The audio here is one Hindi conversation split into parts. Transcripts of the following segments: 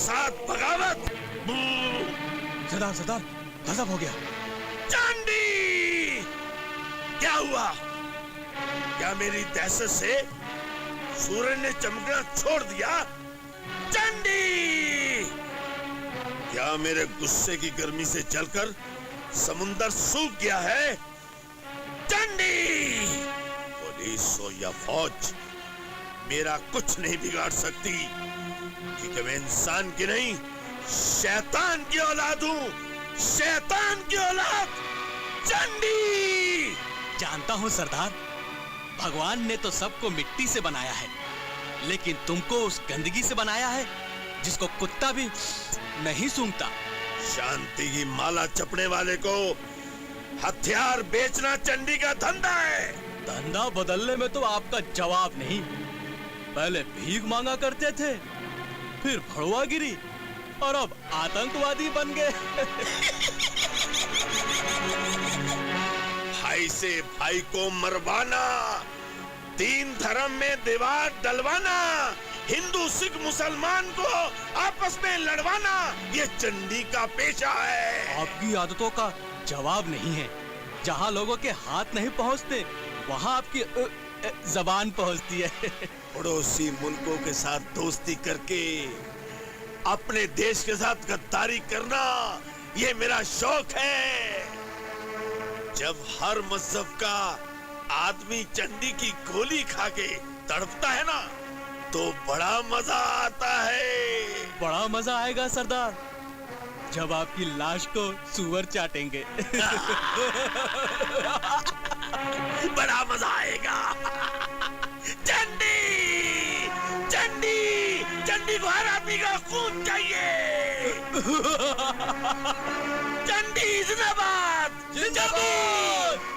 साथ बगावत। सरदार सरदार गजब हो गया। चंडी, क्या हुआ? क्या मेरी दहशत से सूरज ने चमकना छोड़ दिया? चंडी, क्या मेरे गुस्से की गर्मी से जलकर समुंदर सूख गया है? चंडी, पुलिस हो या फौज, मेरा कुछ नहीं बिगाड़ सकती, क्योंकि मैं इंसान की नहीं, शैतान की औलाद हूँ, शैतान की औलाद। चंडी, जानता हूँ सरदार, भगवान ने तो सबको मिट्टी से बनाया है, लेकिन तुमको उस गंदगी से बनाया है जिसको कुत्ता भी नहीं सूंघता। शांति की माला जपने वाले को हथियार बेचना चंडी का धंधा है। धंधा बदलने में तो आपका जवाब नहीं। पहले भीख मांगा करते थे, फिर भड़वागिरी, और अब आतंकवादी बन गए। भाई से भाई को मरवाना, तीन धर्म में दीवार डलवाना, हिंदू सिख मुसलमान को आपस में लड़वाना, ये चंडी का पेशा है। आपकी आदतों का जवाब नहीं है। जहाँ लोगों के हाथ नहीं पहुँचते, वहाँ आपकी जबान पहुँचती है। पड़ोसी मुल्कों के साथ दोस्ती करके अपने देश के साथ गद्दारी करना, ये मेरा शौक है। जब हर मजहब का आदमी चंडी की गोली खा के तड़पता है ना, तो बड़ा मजा आता है। बड़ा मजा आएगा सरदार, जब आपकी लाश को सूअर चाटेंगे। बड़ा मजा आएगा। चंडी, चंडी, चंडी को हर आदमी का खून चाहिए। चंडी जिंदाबाद, जिंदाबाद।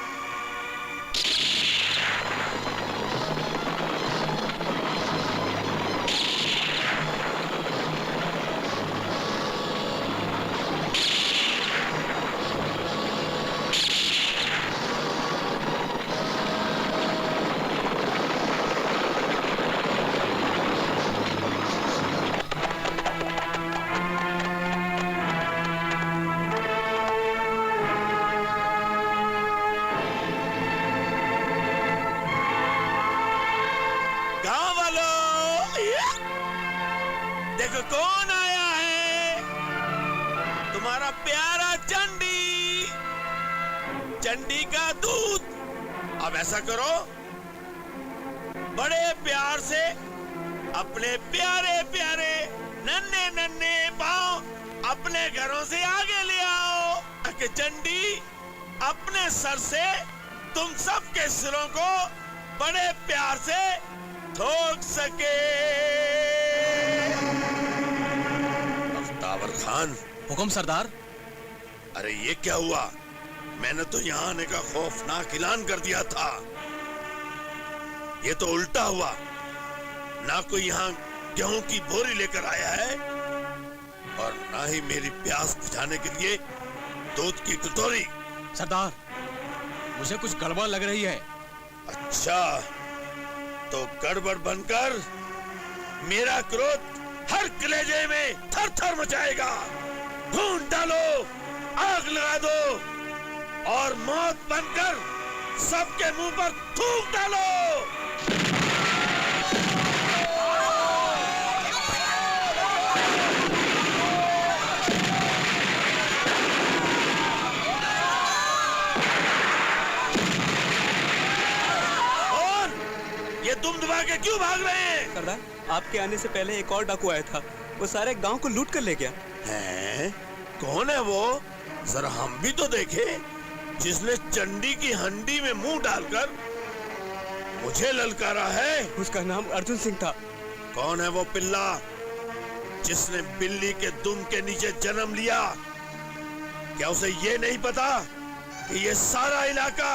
देखो कौन आया है, तुम्हारा प्यारा चंडी, चंडी का दूध। अब ऐसा करो, बड़े प्यार से अपने प्यारे प्यारे नन्हे नन्हे पांव अपने घरों से आगे ले आओ, ताकि चंडी अपने सर से तुम सबके सिरों को बड़े प्यार से ठोक सके। अख्ताबर खान। हुक्म सरदार। अरे ये क्या हुआ? मैंने तो यहाँ आने का खौफनाक ऐलान कर दिया था, ये तो उल्टा हुआ। ना कोई यहाँ गेहूं की बोरी लेकर आया है, और ना ही मेरी प्यास बुझाने के लिए दूध की कटोरी। सरदार, मुझे कुछ गड़बड़ लग रही है। अच्छा, तो गड़बड़ बनकर मेरा क्रोध हर कलेजे में थर थर मचाएगा। ढूंढ डालो, आग लगा दो, और मौत बनकर सबके मुंह पर थूक डालो। ये तुम दबा के क्यों भाग रहे हैं? सरदार, आपके आने से पहले एक और डाकू आया था, वो सारे गांव को लूट कर ले गया। हैं? कौन है वो? जरा हम भी तो देखे, जिसने चंडी की हंडी में मुंह डालकर मुझे ललकारा है। उसका नाम अर्जुन सिंह था। कौन है वो पिल्ला जिसने बिल्ली के दुम के नीचे जन्म लिया? क्या उसे ये नहीं पता कि ये सारा इलाका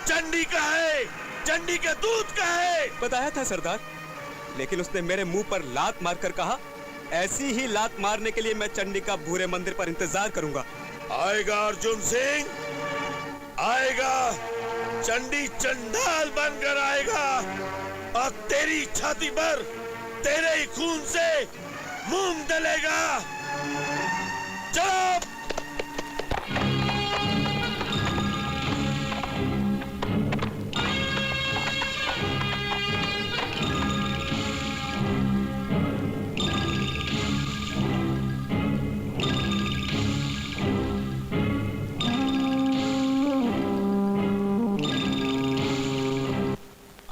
चंडी का है, चंडी के दूध का है? बताया था सरदार, लेकिन उसने मेरे मुंह पर लात मारकर कहा, ऐसी ही लात मारने के लिए मैं चंडी का भूरे मंदिर पर इंतजार करूंगा। आएगा अर्जुन सिंह, आएगा। चंडी चंडाल बनकर आएगा, और तेरी छाती पर तेरे ही खून से मूंग डलेगा। चलो।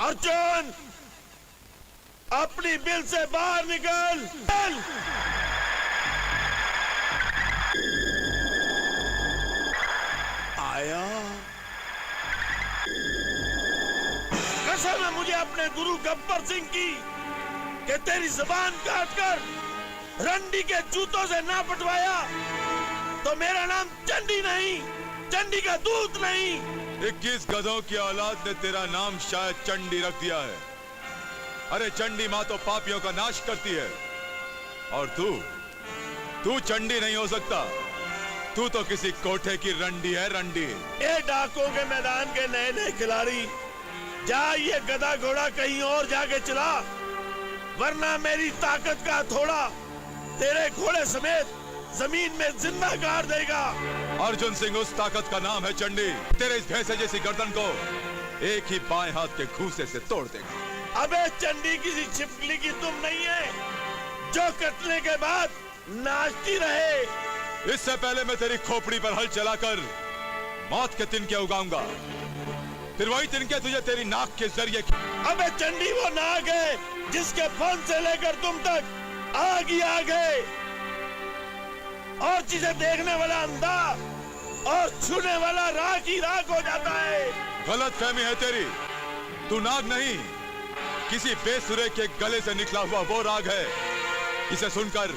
अर्जुन, अपनी बिल से बाहर निकल। आया। कसम है मुझे अपने गुरु गब्बर सिंह की कि तेरी जुबान काटकर रंडी के जूतों से ना पटवाया तो मेरा नाम चंडी नहीं, चंडी का दूत नहीं। 21 गधों की औलाद ने तेरा नाम शायद चंडी रख दिया है। अरे चंडी माँ तो पापियों का नाश करती है, और तू चंडी नहीं हो सकता। तू तो किसी कोठे की रंडी है, रंडी। ये डाकों के मैदान के नए नए खिलाड़ी, जा ये गधा घोड़ा कहीं और जाके चला, वरना मेरी ताकत का थोड़ा तेरे घोड़े समेत जमीन में जिंदा गाड़ देगा। अर्जुन सिंह उस ताकत का नाम है चंडी। तेरे इस भैंसे जैसी गर्दन को एक ही बाएं हाथ के घूंसे से तोड़ देगा। अबे चंडी किसी छिपकली की तुम नहीं है जो कटने के बाद नाचती रहे। इससे पहले मैं तेरी खोपड़ी पर हल चलाकर मौत के तिनके उगाऊंगा, फिर वही तिनके तुझे तेरी नाक के जरिए। अबे चंडी वो नाक है जिसके फन से लेकर तुम तक आग ही आग है, और जिसे देखने वाला अंधा और छूने वाला राख ही राख हो जाता है। गलत फहमी है तेरी। तू नाग नहीं, किसी बेसुरे के गले से निकला हुआ वो राग है जिसे सुनकर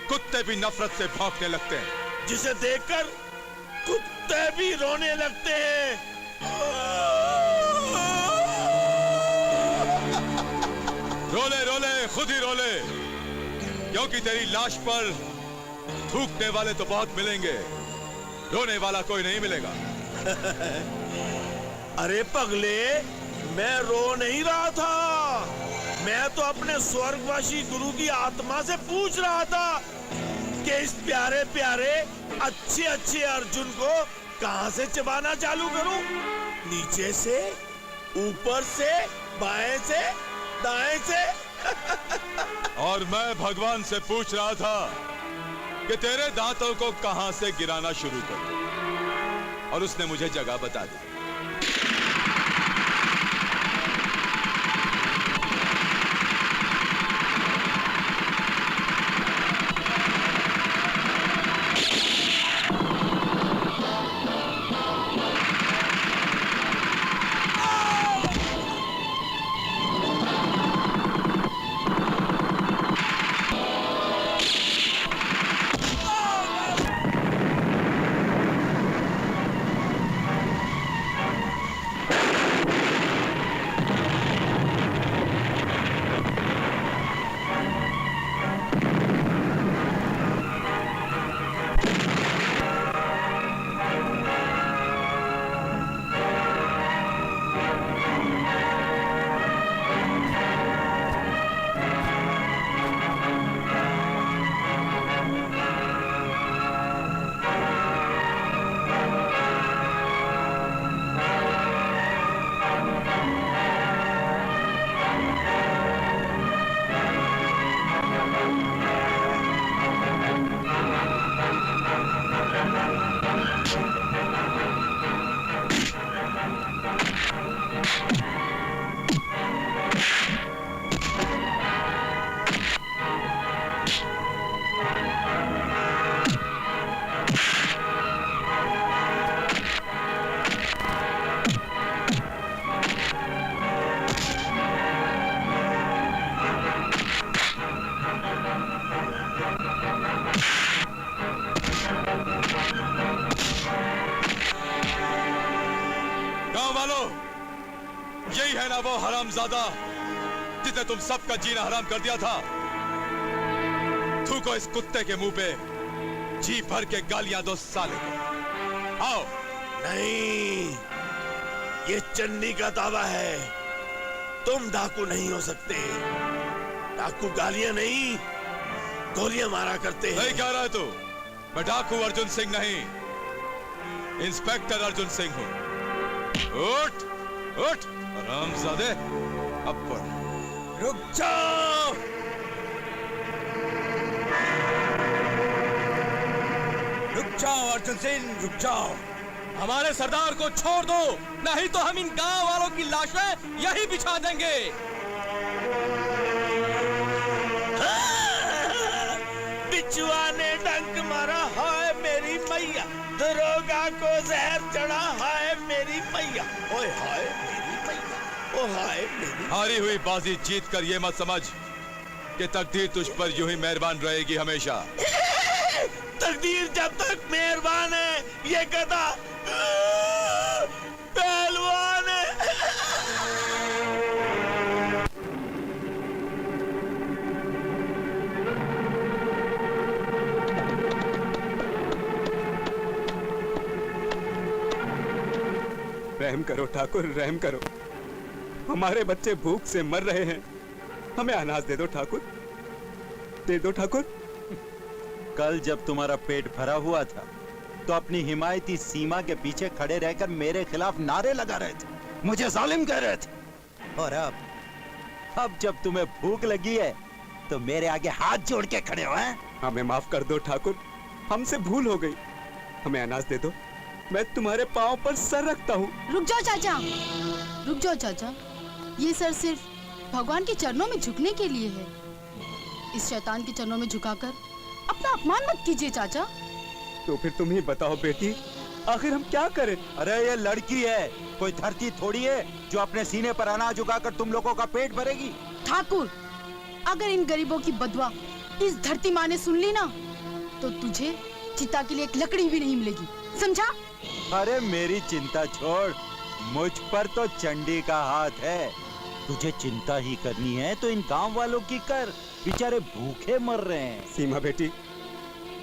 कुत्ते भी नफरत से भौंकने लगते हैं, जिसे देखकर कुत्ते भी रोने लगते हैं। रोले रोले खुद ही रोले, क्योंकि तेरी लाश पर थूकने वाले तो बहुत मिलेंगे, रोने वाला कोई नहीं मिलेगा। अरे पगले, मैं रो नहीं रहा था, मैं तो अपने स्वर्गवासी गुरु की आत्मा से पूछ रहा था कि इस प्यारे प्यारे अच्छे अच्छे अर्जुन को कहां से चबाना चालू करूं? नीचे से, ऊपर से, बाएं से, दाएं से? और मैं भगवान से पूछ रहा था कि तेरे दांतों को कहां से गिराना शुरू करूं, और उसने मुझे जगह बता दी। यही है ना वो हरामजादा जिसने तुम सबका जीना हराम कर दिया था? थूको इस कुत्ते के मुंह पे, जी भर के गालियां दो साले को। आओ। नहीं, ये चंडी का दावा है, तुम डाकू नहीं हो सकते। डाकू गालियां नहीं, गोलियां मारा करते हैं। नहीं कह रहा है तू? मैं डाकू अर्जुन सिंह नहीं, इंस्पेक्टर अर्जुन सिंह हूं। उठ उठ हरामजादे, अब पढ़। रुक जाओ। रुक जाओ अर्जुन सिंह, रुक जाओ। हमारे सरदार को छोड़ दो, नहीं तो हम इन गांव वालों की लाशें यहीं बिछा देंगे। बिचुआ ने डंक मारा, हाय मेरी मैया। दरोगा को जहर चढ़ा, हाय मेरी मैया। ओए हाय मेरी मैया, ओ हाय मेरी। हारी हुई बाजी जीत कर ये मत समझ कि तकदीर तुझ पर यूं ही मेहरबान रहेगी हमेशा। तकदीर जब तक मेहरबान है, ये गधा पहलवान है। रहम करो ठाकुर, रहम करो। हमारे बच्चे भूख से मर रहे हैं, हमें अनाज दे दो ठाकुर, दे दो ठाकुर। कल जब तुम्हारा पेट भरा हुआ था तो अपनी हिमायती सीमा के पीछे खड़े रहकर मेरे खिलाफ नारे लगा रहे थे, मुझे जालिम कह रहे थे। और अब जब तुम्हें भूख लगी है तो मेरे आगे हाथ जोड़ के खड़े हो हैं? हमें माफ कर दो ठाकुर, हमसे भूल हो गई, हमें अनाज दे दो, मैं तुम्हारे पांव पर सर रखता हूँ। रुक जाओ चाचा, रुक जाओ चाचा, ये सर सिर्फ भगवान के चरणों में झुकने के लिए है। इस शैतान के चरणों में झुकाकर अपना अपमान मत कीजिए चाचा। तो फिर तुम ही बताओ बेटी, आखिर हम क्या करें? अरे ये लड़की है, कोई धरती थोड़ी है जो अपने सीने पर अनाज उगाकर तुम लोगों का पेट भरेगी। ठाकुर, अगर इन गरीबों की बदवा इस धरती माँ ने सुन ली ना, तो तुझे चिता के लिए एक लकड़ी भी नहीं मिलेगी, समझा? अरे मेरी चिंता छोड़, मुझ पर तो चंडी का हाथ है। तुझे चिंता ही करनी है तो इन गांव वालों की कर, बेचारे भूखे मर रहे हैं। सीमा बेटी,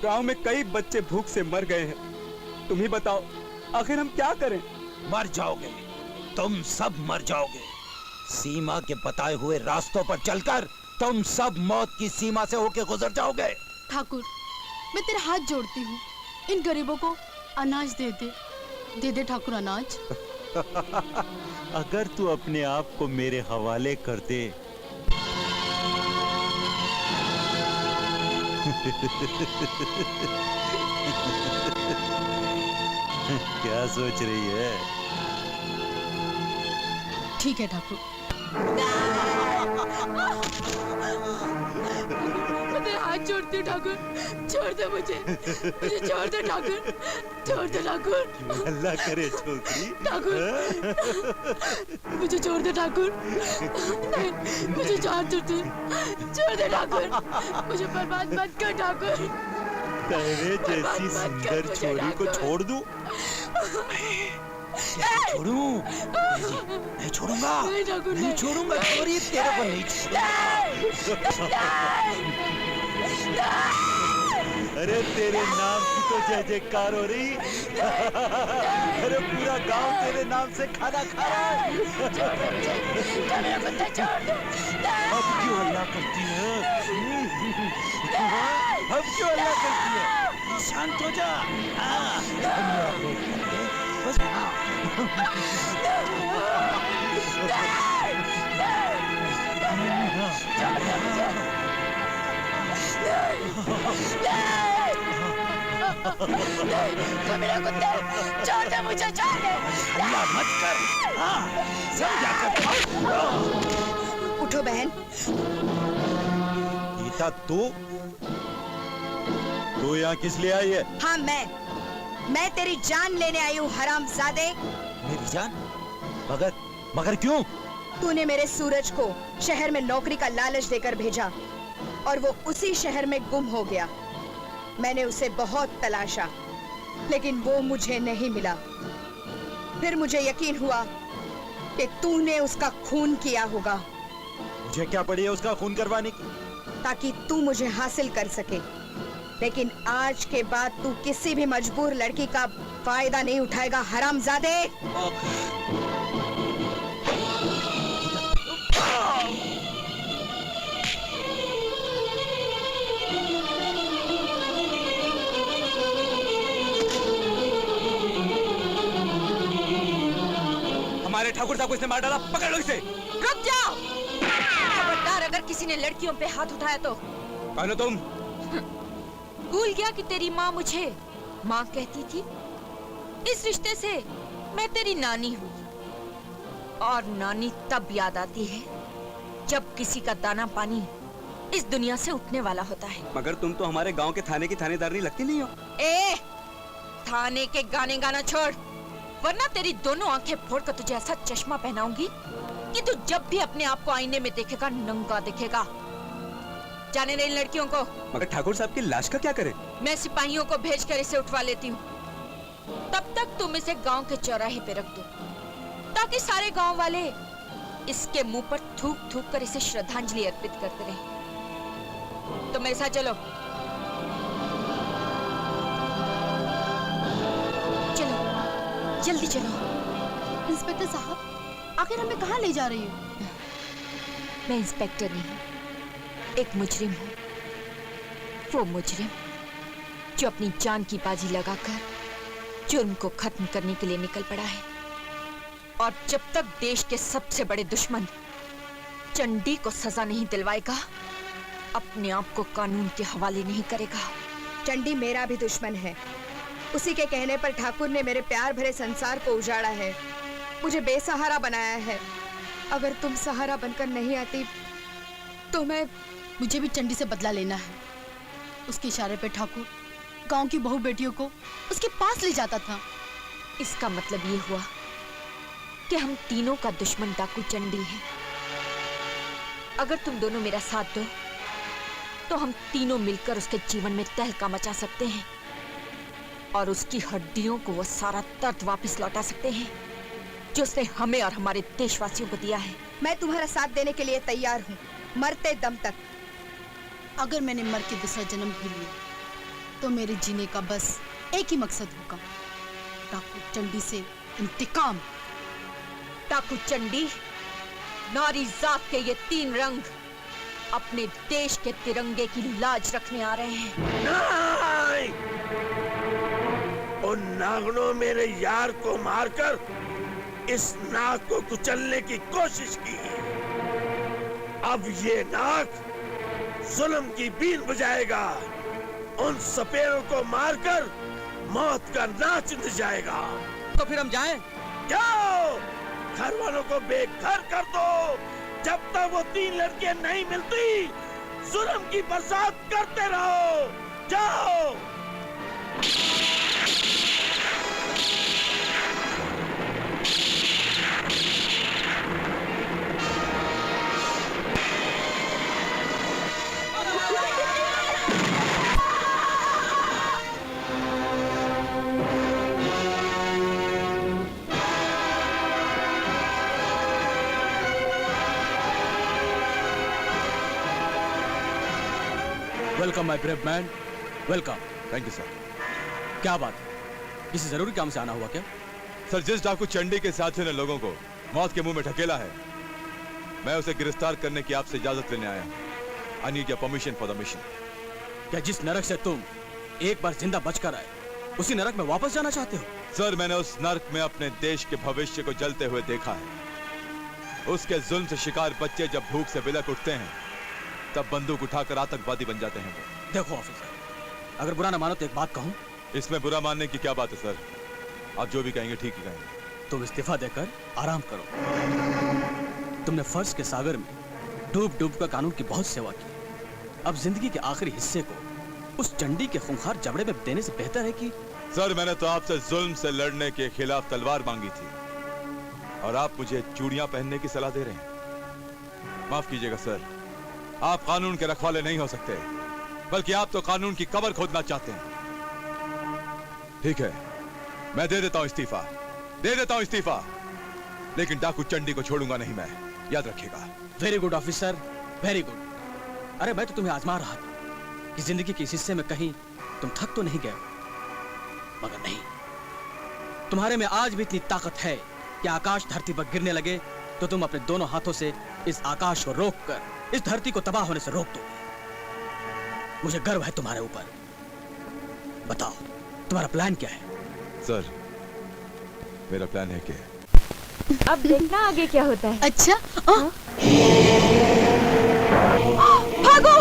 गांव में कई बच्चे भूख से मर गए हैं, तुम ही बताओ आखिर हम क्या करें? मर जाओगे, तुम सब मर जाओगे। सीमा के बताए हुए रास्तों पर चलकर तुम सब मौत की सीमा से होके गुजर जाओगे। ठाकुर, मैं तेरे हाथ जोड़ती हूँ, इन गरीबों को अनाज दे दे, दे दे ठाकुर अनाज। अगर तू अपने आप को मेरे हवाले कर दे क्या सोच रही है? ठीक है ठाकुर। मैं तेरे हाथ जोड़ती हूँ ठाकुर, छोड़ दे मुझे छोड़ दे ठाकुर, छोड़ दे ठाकुर। अल्लाह करे छोकरी। ठाकुर, मुझे छोड़ दे ठाकुर, नहीं मुझे छोड़ दे, छोड़ दे ठाकुर, मुझे बर्बाद मत कर ठाकुर। तेरे जैसी सुंदर छोरी को छोड़ दूं? छोड़ूं? नहीं छोड़ूंगा, नहीं छोड़ूंगा छोरी, तेरे को नहीं छोड़ूंगा। अरे तेरे नाम की तो जय जयकार हो रही। अरे पूरा गांव तेरे नाम से खाना खा रहा है। अब क्यों हल्ला करती है? अब क्यों हल्ला करती है? शांत हो जा। बस छोड़ दे मुझे, छोड़ दे। हल्ला मत कर, समझा कर। उठो बहन। गीता, तू यहाँ किस लिए आई है? हाँ मैं तेरी जान लेने आई हूँ हरामजादे। मेरी जान? मगर क्यों? तूने मेरे सूरज को शहर में नौकरी का लालच देकर भेजा और वो उसी शहर में गुम हो गया। मैंने उसे बहुत तलाशा लेकिन वो मुझे नहीं मिला। फिर मुझे यकीन हुआ कि तूने उसका खून किया होगा। मुझे क्या पड़ी है उसका खून करवाने की? ताकि तू मुझे हासिल कर सके। लेकिन आज के बाद तू किसी भी मजबूर लड़की का फायदा नहीं उठाएगा हरामजादे। ठाकुर साहब को इसने मार डाला, पकड़ लो इसे। रुक जाओ। खबरदार, अगर किसी ने लड़कियों पे हाथ उठाया तो। कौन हो तुम? भूल गया कि तेरी माँ मुझे माँ कहती थी? इस रिश्ते से मैं तेरी नानी हूँ, और नानी तब याद आती है जब किसी का दाना पानी इस दुनिया से उठने वाला होता है। मगर तुम तो हमारे गांव के थाने की थानेदारनी लगती नहीं हो। ए, थाने के गाने गाना छोड़, वरना तेरी दोनों आंखें फोड़कर तुझे ऐसा चश्मा पहनाऊंगी कि तू जब भी अपने आप को आईने में देखेगा नंगा दिखेगा। जाने दे इन लड़कियों को। मगर ठाकुर साहब की लाश का क्या करे? मैं सिपाहियों को भेजकर इसे उठवा लेती हूँ। तब तक तुम इसे गांव के चौराहे पे रख दो, ताकि सारे गांव वाले इसके मुंह पर थूक थूक कर इसे श्रद्धांजलि अर्पित करते रहे। तो मेरे साथ चलो। चलो, जल्दी चलो। इंस्पेक्टर साहब, आखिर हमें कहाँ ले जा रही हो? मैं इंस्पेक्टर नहीं, एक मुजरिम हूँ। वो मुजरिम जो अपनी जान की बाजी लगाकर जुर्म को खत्म करने के लिए निकल पड़ा है, और जब तक देश के सबसे बड़े दुश्मन चंडी को सजा नहीं दिलवाएगा, अपने आप को कानून के हवाले नहीं करेगा। चंडी मेरा भी दुश्मन है। उसी के कहने पर ठाकुर ने मेरे प्यार भरे संसार को उजाड़ा है, मुझे बेसहारा बनाया है। अगर तुम सहारा बनकर नहीं आती तो मुझे भी चंडी से बदला लेना है। उसके इशारे पे ठाकुर गांव की बहू बेटियों को उसके पास ले जाता था। इसका मतलब ये हुआ कि हम तीनों का दुश्मन डाकू चंडी है। अगर तुम दोनों मेरा साथ दो तो हम तीनों मिलकर उसके जीवन में तहलका मचा सकते हैं, और उसकी हड्डियों को वो सारा दर्द वापस लौटा सकते हैं जो उसने हमें और हमारे देशवासियों को दिया है। मैं तुम्हारा साथ देने के लिए तैयार हूँ, मरते दम तक। अगर मैंने मर के दूसरा जन्म भी लिया तो मेरे जीने का बस एक ही मकसद होगा, ठाकुर चंडी से इंतकाम। ठाकुर चंडी, नारी जात के ये तीन रंग अपने देश के तिरंगे की लाज रखने आ रहे हैं। नहीं! उन नागनों मेरे यार को मारकर इस नाग को कुचलने की कोशिश की। अब ये नाग जुल्म की बीन बजाएगा, उन सपेरों को मारकर मौत का नाच जाएगा। तो फिर हम जाएं? जाओ, घर वालों को बेघर कर दो। जब तक वो तीन लड़कियां नहीं मिलती, जुल्म की बरसात करते रहो। जाओ। Welcome my brave man, welcome. Thank you sir. क्या बात है, किसी जरूरी काम से आना हुआ क्या? सर, जिस डाकू चंडी के साथी ने लोगों को मौत के मुंह में ढकेला है, मैं उसे गिरफ्तार करने की आपसे इजाजत लेने आया हूं। I need your permission for the mission. क्या जिस नरक से तुम एक बार जिंदा बचकर आए, उसी नरक में वापस जाना चाहते हो? सर, मैंने उस नरक में अपने देश के भविष्य को जलते हुए देखा है। उसके जुल्म से शिकार बच्चे जब भूख से बिलक उठते हैं, तब बंदूक उठाकर आतंकवादी बन जाते हैं वो। देखो ऑफिसर, अगर बुरा ना मानो तो एक बात कहूं। इसमें बुरा मानने की क्या बात है सर? आप जो भी कहेंगे ठीक ही कहेंगे। तुम इस्तीफा देकर आराम करो। तुमने फर्ज के सागर में डूब डूब कर कानून की बहुत सेवा की। अब जिंदगी के आखिरी हिस्से को उस चंडी के खूंखार जबड़े में देने से बेहतर है कि... सर, मैंने तो आपसे जुल्म से लड़ने के खिलाफ तलवार मांगी थी, और आप मुझे चूड़ियां पहनने की सलाह दे रहे हैं। माफ कीजिएगा सर, आप कानून के रखवाले नहीं हो सकते, बल्कि आप तो कानून की कब्र खोदना चाहते हैं। ठीक है, मैं दे देता हूं इस्तीफा, लेकिन डाकू चंडी को छोड़ूंगा नहीं मैं, याद रखिएगा। Very good officer, very good. अरे मैं तो तुम्हें आजमा रहा था कि जिंदगी के इस हिस्से में कहीं तुम थक तो नहीं गए, मगर नहीं, तुम्हारे में आज भी इतनी ताकत है कि आकाश धरती पर गिरने लगे तो तुम अपने दोनों हाथों से इस आकाश को रोककर इस धरती को तबाह होने से रोक दो। मुझे गर्व है तुम्हारे ऊपर। बताओ, तुम्हारा प्लान क्या है? सर, मेरा प्लान है कि अब देखना आगे क्या होता है। अच्छा भागो।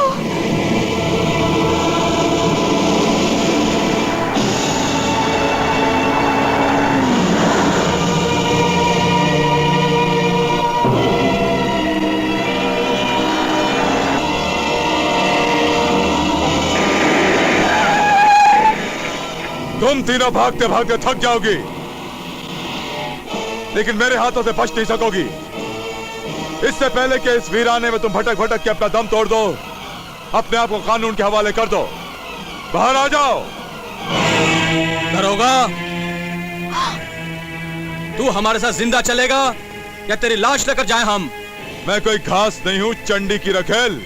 तुम तीनों भागते भागते थक जाओगी, लेकिन मेरे हाथों से बच नहीं सकोगी। इससे पहले कि इस वीराने में तुम भटक भटक के अपना दम तोड़ दो, अपने आप को कानून के हवाले कर दो। बाहर आ जाओ। दरोगा, तू हमारे साथ जिंदा चलेगा या तेरी लाश लेकर जाएं हम? मैं कोई घास नहीं हूं चंडी की रखेल।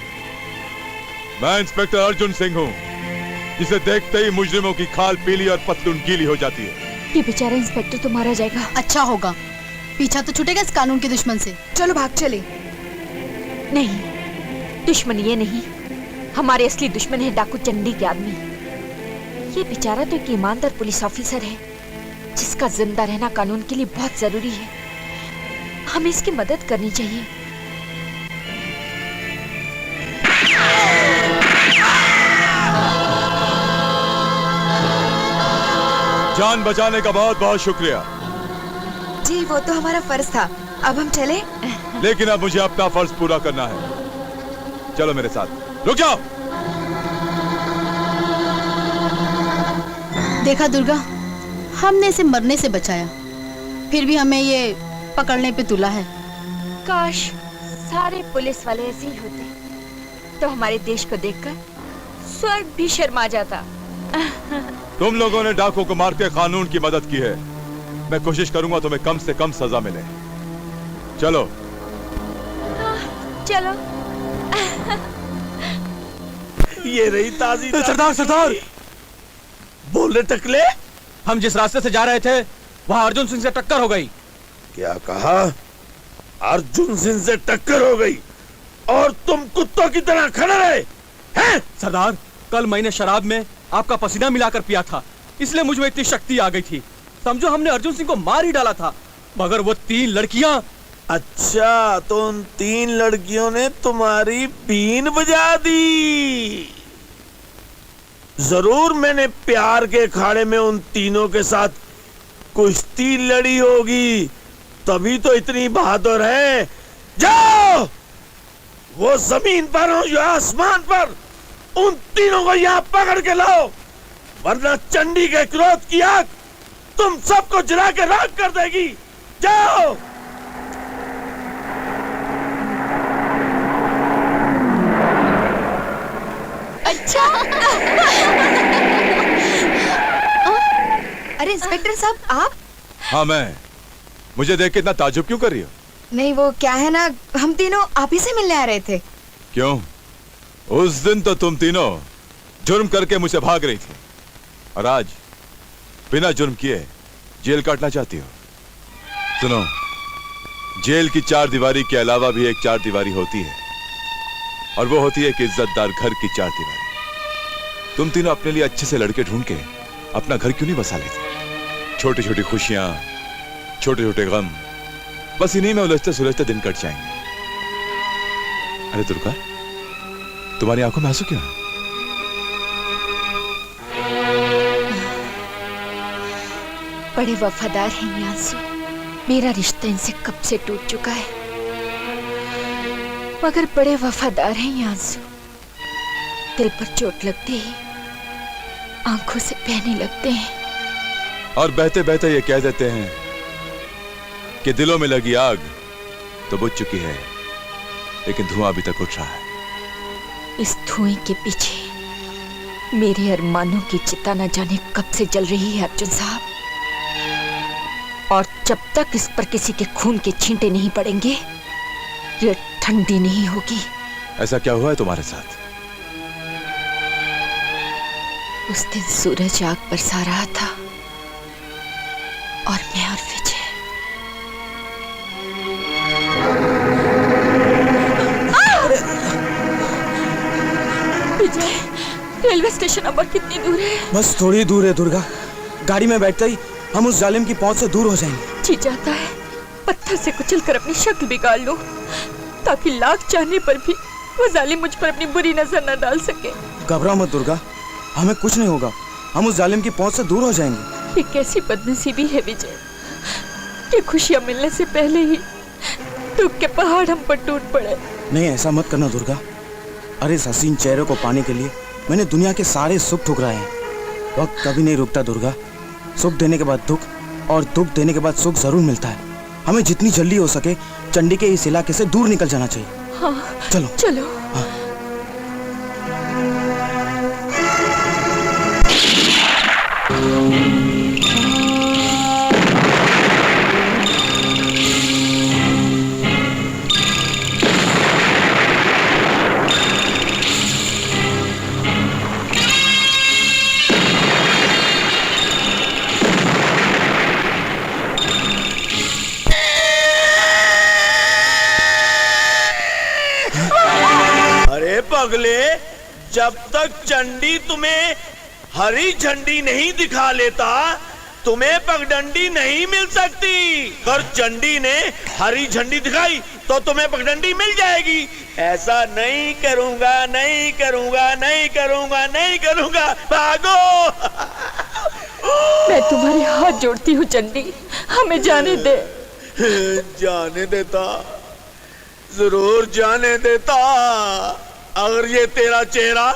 मैं इंस्पेक्टर अर्जुन सिंह हूं, जिसे देखते ही मुजरिमों की खाल पीली और पतलून गीली हो जाती है। ये बेचारा इंस्पेक्टर तो मारा जाएगा। अच्छा होगा, पीछा तो छूटेगा इस कानून के दुश्मन से। चलो भाग चले। नहीं, दुश्मन ये नहीं, हमारे असली दुश्मन है डाकू चंडी के आदमी। ये बेचारा तो एक ईमानदार पुलिस ऑफिसर है, जिसका जिंदा रहना कानून के लिए बहुत जरूरी है। हमें इसकी मदद करनी चाहिए। जान बचाने का बहुत बहुत शुक्रिया। जी वो तो हमारा फर्ज था, अब हम चले। लेकिन अब मुझे अपना फर्ज पूरा करना है। चलो मेरे साथ। रुक जाओ। देखा दुर्गा, हमने इसे मरने से बचाया, फिर भी हमें ये पकड़ने पे तुला है। काश सारे पुलिस वाले ऐसे ही होते, तो हमारे देश को देखकर स्वर्ग भी शर्मा जाता। तुम लोगों ने डाकू को मार के कानून की मदद की है। मैं कोशिश करूंगा तुम्हें कम से कम सजा मिले। चलो चलो। ये रही ताजी सरदार, सरदार! बोले टकले। हम जिस रास्ते से जा रहे थे वहां अर्जुन सिंह से टक्कर हो गई। क्या कहा? अर्जुन सिंह से टक्कर हो गई और तुम कुत्तों की तरह खड़े रहे हैं? सरदार, कल मैंने शराब में आपका पसीना मिलाकर पिया था, इसलिए मुझ में इतनी शक्ति आ गई थी। समझो हमने अर्जुन सिंह को मार ही डाला था, मगर वो 3 लड़कियां। अच्छा, तो उन 3 लड़कियों ने तुम्हारी बीन बजा दी। जरूर मैंने प्यार के अखाड़े में उन तीनों के साथ कुश्ती लड़ी होगी, तभी तो इतनी बहादुर है। जाओ, वो जमीन पर हो या आसमान पर, उन तीनों को यहाँ पकड़ के लाओ, वरना चंडी के क्रोध की आग तुम सबको जला के राख कर देगी। जाओ। अच्छा। अरे इंस्पेक्टर साहब, आप? हाँ मैं। मुझे देख के इतना ताजुब क्यों कर रही हो? नहीं, वो क्या है ना, हम तीनों आप ही से मिलने आ रहे थे। क्यों? उस दिन तो तुम तीनों जुर्म करके मुझसे भाग रही थी, और आज बिना जुर्म किए जेल काटना चाहती हो। सुनो, जेल की 4 दीवारी के अलावा भी एक 4 दीवारी होती है, और वो होती है एक इज्जतदार घर की 4 दीवारी। तुम तीनों अपने लिए अच्छे से लड़के ढूंढ के अपना घर क्यों नहीं बसा लेते? छोटी छोटी खुशियां, छोटे छोटे गम, बस इन्हीं में उलझते सुलझते दिन कट जाएंगे। अरे दुर्गा, तुम्हारी आंखों में आंसू क्यों है? बड़े वफादार हैं ये आंसू। मेरा रिश्ता इनसे कब से टूट चुका है, मगर बड़े वफादार हैं ये आंसू। दिल पर चोट लगते ही आंखों से बहने लगते हैं, और बहते बहते ये कह देते हैं कि दिलों में लगी आग तो बुझ चुकी है, लेकिन धुआं अभी तक उठ रहा है। इस धुएं के पीछे मेरे अरमानों की चिता न जाने कब से जल रही है अर्जुन साहब, और जब तक इस पर किसी के खून के छींटे नहीं पड़ेंगे ये ठंडी नहीं होगी। ऐसा क्या हुआ है तुम्हारे साथ? उस दिन सूरज आग बरसा रहा था, और मैं और विजय रेलवे स्टेशन अब कितनी दूर है? बस थोड़ी दूर है दुर्गा। गाड़ी में बैठते ही हम उस जालिम की पहुंच से दूर हो जाएंगे। जी जाता है, पत्थर से कुचलकर अपनी शक्ल बिगाड़ लो, ताकि लाख चाहने पर भी वो जालिम मुझ पर अपनी बुरी नजर न डाल सके। घबराओ मत दुर्गा, हमें कुछ नहीं होगा। हम उस जालिम की पहुंच से दूर हो जाएंगे। ये कैसी बदनसीबी है विजय कि खुशियां मिलने से पहले ही दुख के पहाड़ हम पर टूट पड़े। नहीं, ऐसा मत करना दुर्गा। अरे इस हसीन चेहरे को पाने के लिए मैंने दुनिया के सारे सुख ठुकराए हैं। वक्त कभी नहीं रुकता दुर्गा। सुख देने के बाद दुख और दुख देने के बाद सुख जरूर मिलता है। हमें जितनी जल्दी हो सके चंडी के इस इलाके से दूर निकल जाना चाहिए। हाँ, चलो चलो। हाँ। अरे पगले, जब तक चंडी तुम्हें हरी झंडी नहीं दिखा लेता तुम्हें पगडंडी नहीं मिल सकती। अगर चंडी ने हरी झंडी दिखाई तो तुम्हें पगडंडी मिल जाएगी। ऐसा नहीं करूंगा, नहीं करूंगा, नहीं करूंगा, नहीं करूंगा। भागो। मैं तुम्हारे हाथ जोड़ती हूँ चंडी, हमें जाने दे। जाने देता, जरूर जाने देता, अगर ये तेरा चेहरा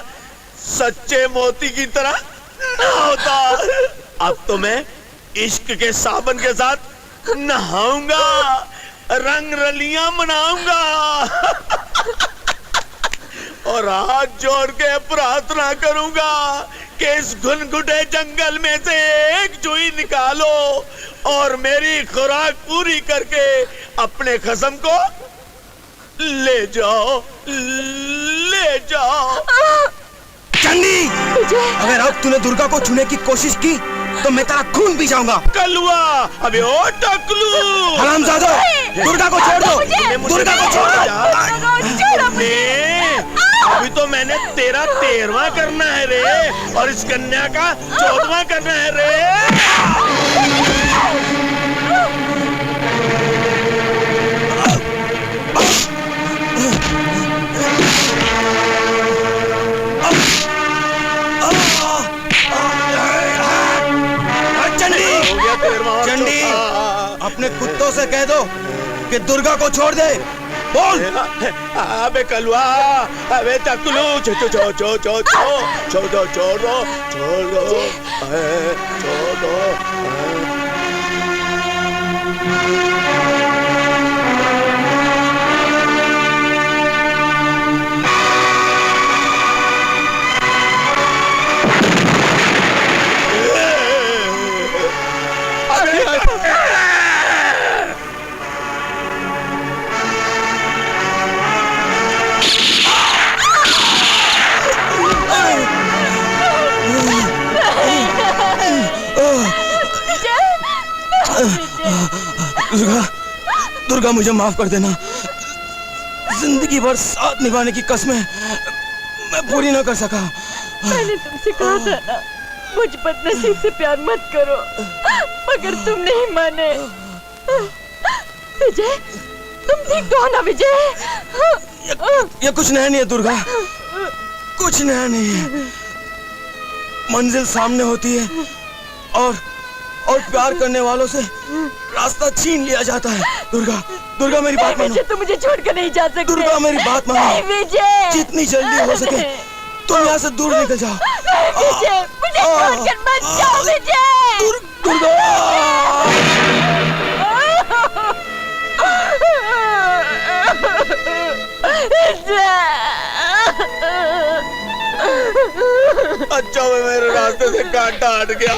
सच्चे मोती की तरह न होता। अब तो मैं इश्क के साबन के साथ नहाऊंगा, रंग रलियां मनाऊंगा और हाथ जोड़ के प्रार्थना करूंगा कि इस घुनघुटे जंगल में से एक चूही निकालो और मेरी खुराक पूरी करके अपने खसम को ले जाओ, ले जाओ। चंडी, अगर अब तूने दुर्गा को छूने की कोशिश की तो मैं तेरा खून पी जाऊंगा। कलुआ, अबे ओ टकलू, हरामजादा, दुर्गा को छोड़ दो, दुर्गा को छोड़ दो। अभी तो मैंने तेरा 13वां करना है रे, और इस कन्या का 14वां करना है रे। चंडी, अपने कुत्तों से कह दो कि दुर्गा को छोड़ दे। बोल। अबे कलुआ, अबे टकलू, छोड़ दो, छोड़ दो, छोड़ दो, छोड़ दो, छोड़ दो। दुर्गा, दुर्गा मुझे माफ कर देना। जिंदगी भर साथ निभाने की कसमें मैं पूरी न कर सका। मैंने तुमसे कहा था ना, मुझ बदनसीब से प्यार मत करो, मगर तुम नहीं माने। विजय, तुम ठीक तो हो ना विजय? ये कुछ नया नहीं है दुर्गा, कुछ नया नहीं है। मंजिल सामने होती है और प्यार करने वालों से रास्ता छीन लिया जाता है। दुर्गा, दुर्गा मेरी बात मानो। तुम मुझे छोड़कर नहीं जा सकते। दुर्गा मेरी बात मानो। विजय, जितनी जल्दी हो सके तुम यहाँ से दूर निकल जाओ। विजय, मुझे छोड़कर मत जाओ विजय। दुर्गा, अच्छा वो मेरे रास्ते से कांटा हट गया।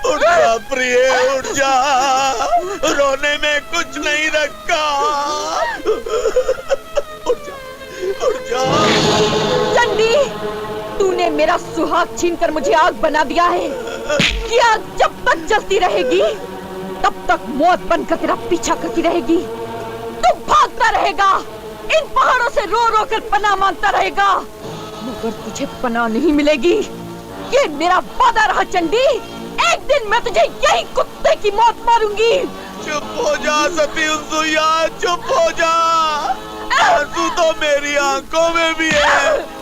उठ जा प्रिय, उठ जा, रोने में कुछ नहीं रखा। उठ जा, उठ जा। चंडी, तूने मेरा सुहाग छीनकर मुझे आग बना दिया है। ये आग जब तक जलती रहेगी तब तक मौत बनकर तेरा पीछा करती रहेगी। तू भागता रहेगा, इन पहाड़ों से रो रो कर पनाह मांगता रहेगा, मगर तुझे पनाह नहीं मिलेगी। ये मेरा वादा रहा चंडी, एक दिन मैं तुझे यही कुत्ते की मौत मारूंगी। चुप हो जा सफीउद्दौला, चुप हो जा। आंसू तो मेरी आंखों में भी है,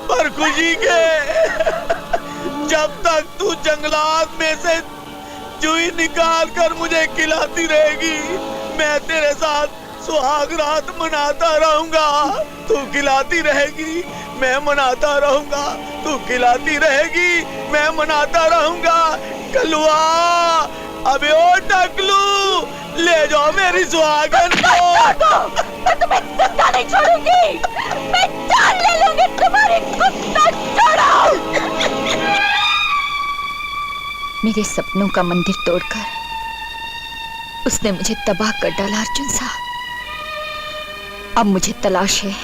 पर खुशी के। जब तक तू जंगलात में से चुई निकाल कर मुझे खिलाती रहेगी, मैं तेरे साथ सुहाग रात मनाता रहूंगा। तू खिलाती रहेगी, मैं मनाता रहूंगा। तू खिलाती रहेगी, मैं मनाता रहूंगा। कलुआ, अबे ओ टकलू, ले जाओ मेरी सुहागन को। मैं तुम्हें जिंदा नहीं छोड़ूंगी, मैं जान ले लूंगी तुम्हारी। कुत्ता छोड़ो। मेरे सपनों का मंदिर तोड़कर उसने मुझे तबाह कर डाला अर्जुन साहब। अब मुझे तलाश है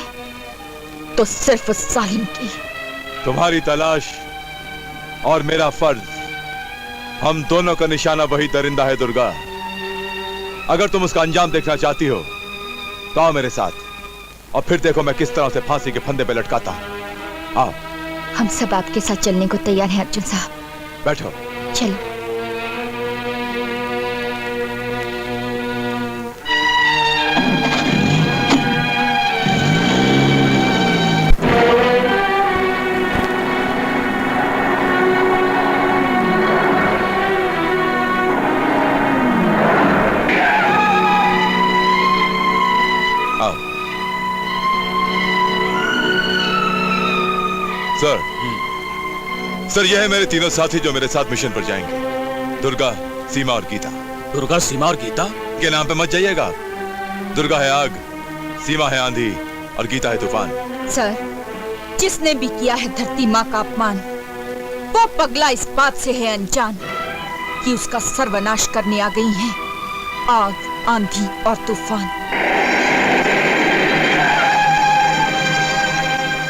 तो सिर्फ उस सालिम की। तुम्हारी तलाश और मेरा फर्ज, हम दोनों का निशाना वही दरिंदा है दुर्गा। अगर तुम उसका अंजाम देखना चाहती हो तो आओ मेरे साथ और फिर देखो मैं किस तरह से फांसी के फंदे पे लटकाता हूं। आओ। हम सब आपके साथ चलने को तैयार हैं अर्जुन साहब। बैठो। चलो। सर, यह है मेरे तीनों साथी जो मेरे साथ मिशन पर जाएंगे। दुर्गा, सीमा और गीता। दुर्गा, सीमा और गीता के नाम पे मत जाइएगा। दुर्गा है आग, सीमा है आंधी और गीता है तूफान। सर, जिसने भी किया है धरती माँ का अपमान, वो पगला इस बात से है अनजान कि उसका सर्वनाश करने आ गई हैं आग, आंधी और तूफान।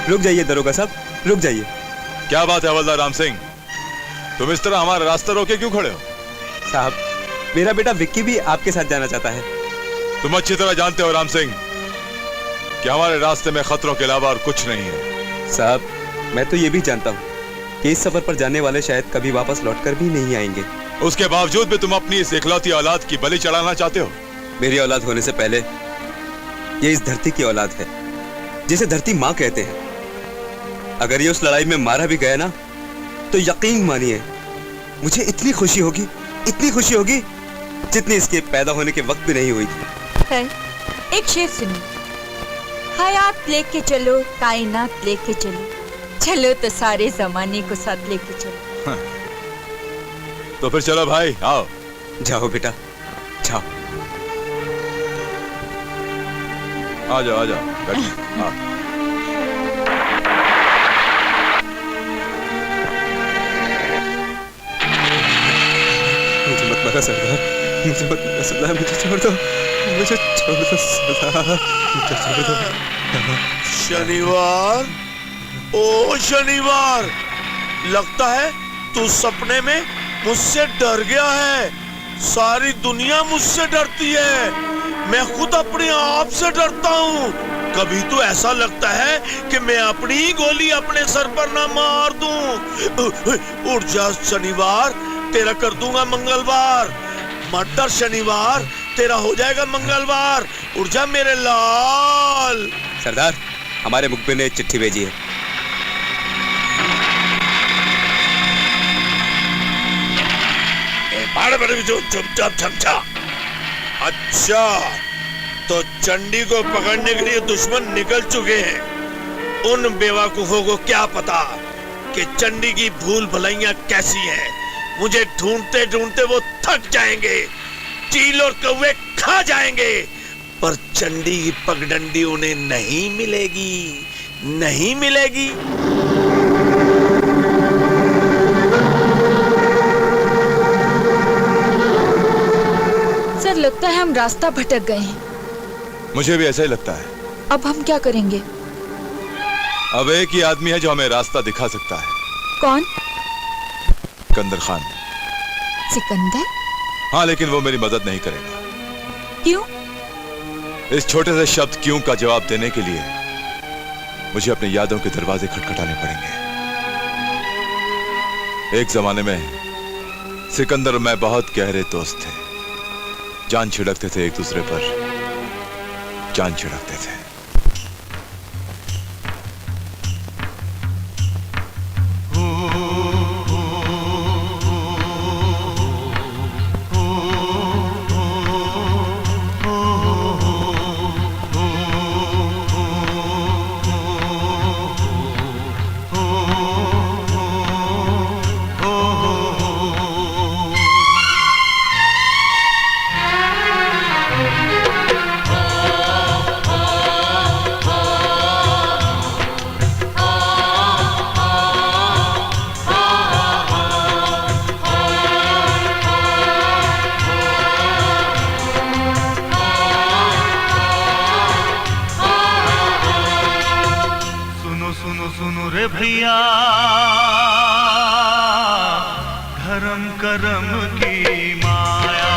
रुक जाइए दरोगा साहब, रुक जाइए। क्या बात है हवलदार राम सिंह, तुम इस तरह हमारा रास्ता रोके क्यों खड़े हो? साहब, मेरा बेटा विक्की भी आपके साथ जाना चाहता है। तुम अच्छी तरह जानते हो राम सिंह कि हमारे रास्ते में खतरों के अलावा और कुछ नहीं है। साहब, मैं तो ये भी जानता हूँ कि इस सफर पर जाने वाले शायद कभी वापस लौटकर भी नहीं आएंगे। उसके बावजूद भी तुम अपनी इस इकलौती औलाद की बलि चढ़ाना चाहते हो? मेरी औलाद होने से पहले ये इस धरती की औलाद है, जिसे धरती माँ कहते हैं। अगर ये उस लड़ाई में मारा भी गया ना, तो यकीन मानिए मुझे इतनी खुशी होगी जितनी इसके पैदा होने के वक्त भी नहीं हुई थी। एक शेर सुनिए। हयात लेके चलो, कायनात लेके चलो, चलो तो सारे जमाने को साथ लेके चलो। तो फिर चलो भाई, आओ। जाओ बेटा, जाओ। आ जाओ, आ जाओ, बैठो। हाँ। मुझे मत मारा सरदार, मुझे मत मारा सरदार, मुझे छोड़ दो, मुझे छोड़ दो सरदार, मुझे छोड़ दो। शनिवार, ओ शनिवार, लगता है तू सपने में मुझसे डर गया है। सारी दुनिया मुझसे डरती है, मैं खुद अपने आप से डरता हूँ। कभी तो ऐसा लगता है कि मैं अपनी ही गोली अपने सर पर ना मार दूं। उठ जा शनिवार, तेरा कर दूंगा मंगलवार। मत डर शनिवार, तेरा हो जाएगा मंगलवार। उठ जा मेरे लाल। सरदार, हमारे मुखबिर ने एक चिट्ठी भेजी है। चुपचाप झमझा। अच्छा, तो चंडी को पकड़ने के लिए दुश्मन निकल चुके हैं। उन बेवकूफों को क्या पता कि चंडी की भूल भलाइयां कैसी हैं। मुझे ढूंढते ढूंढते वो थक जाएंगे, चील और कौवे खा जाएंगे, पर चंडी की पगडंडी उन्हें नहीं मिलेगी, नहीं मिलेगी। सर, लगता है हम रास्ता भटक गए हैं। मुझे भी ऐसा ही लगता है। अब हम क्या करेंगे? अब एक ही आदमी है जो हमें रास्ता दिखा सकता है। कौन? सिकंदर खान। सिकंदर? हाँ, लेकिन वो मेरी मदद नहीं करेगा। क्यों? इस छोटे से शब्द क्यों का जवाब देने के लिए मुझे अपनी यादों के दरवाजे खटखटाने पड़ेंगे। एक जमाने में सिकंदर और मैं बहुत गहरे दोस्त थे। जान छिड़कते थे एक दूसरे पर, जान छिड़कते थे। सुनो रे भैया, धर्म करम की माया।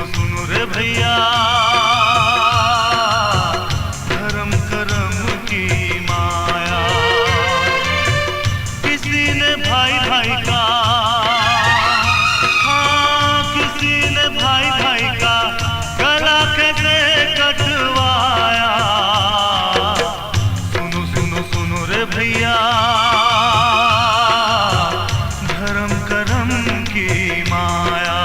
सुनो रे भैया, धर्म करम की माया। किसी ने भाई भाई का, हाँ किसी ने भाई भाई का गला कैसे कटवाया। सुनो रे भैया, धर्म करम की माया।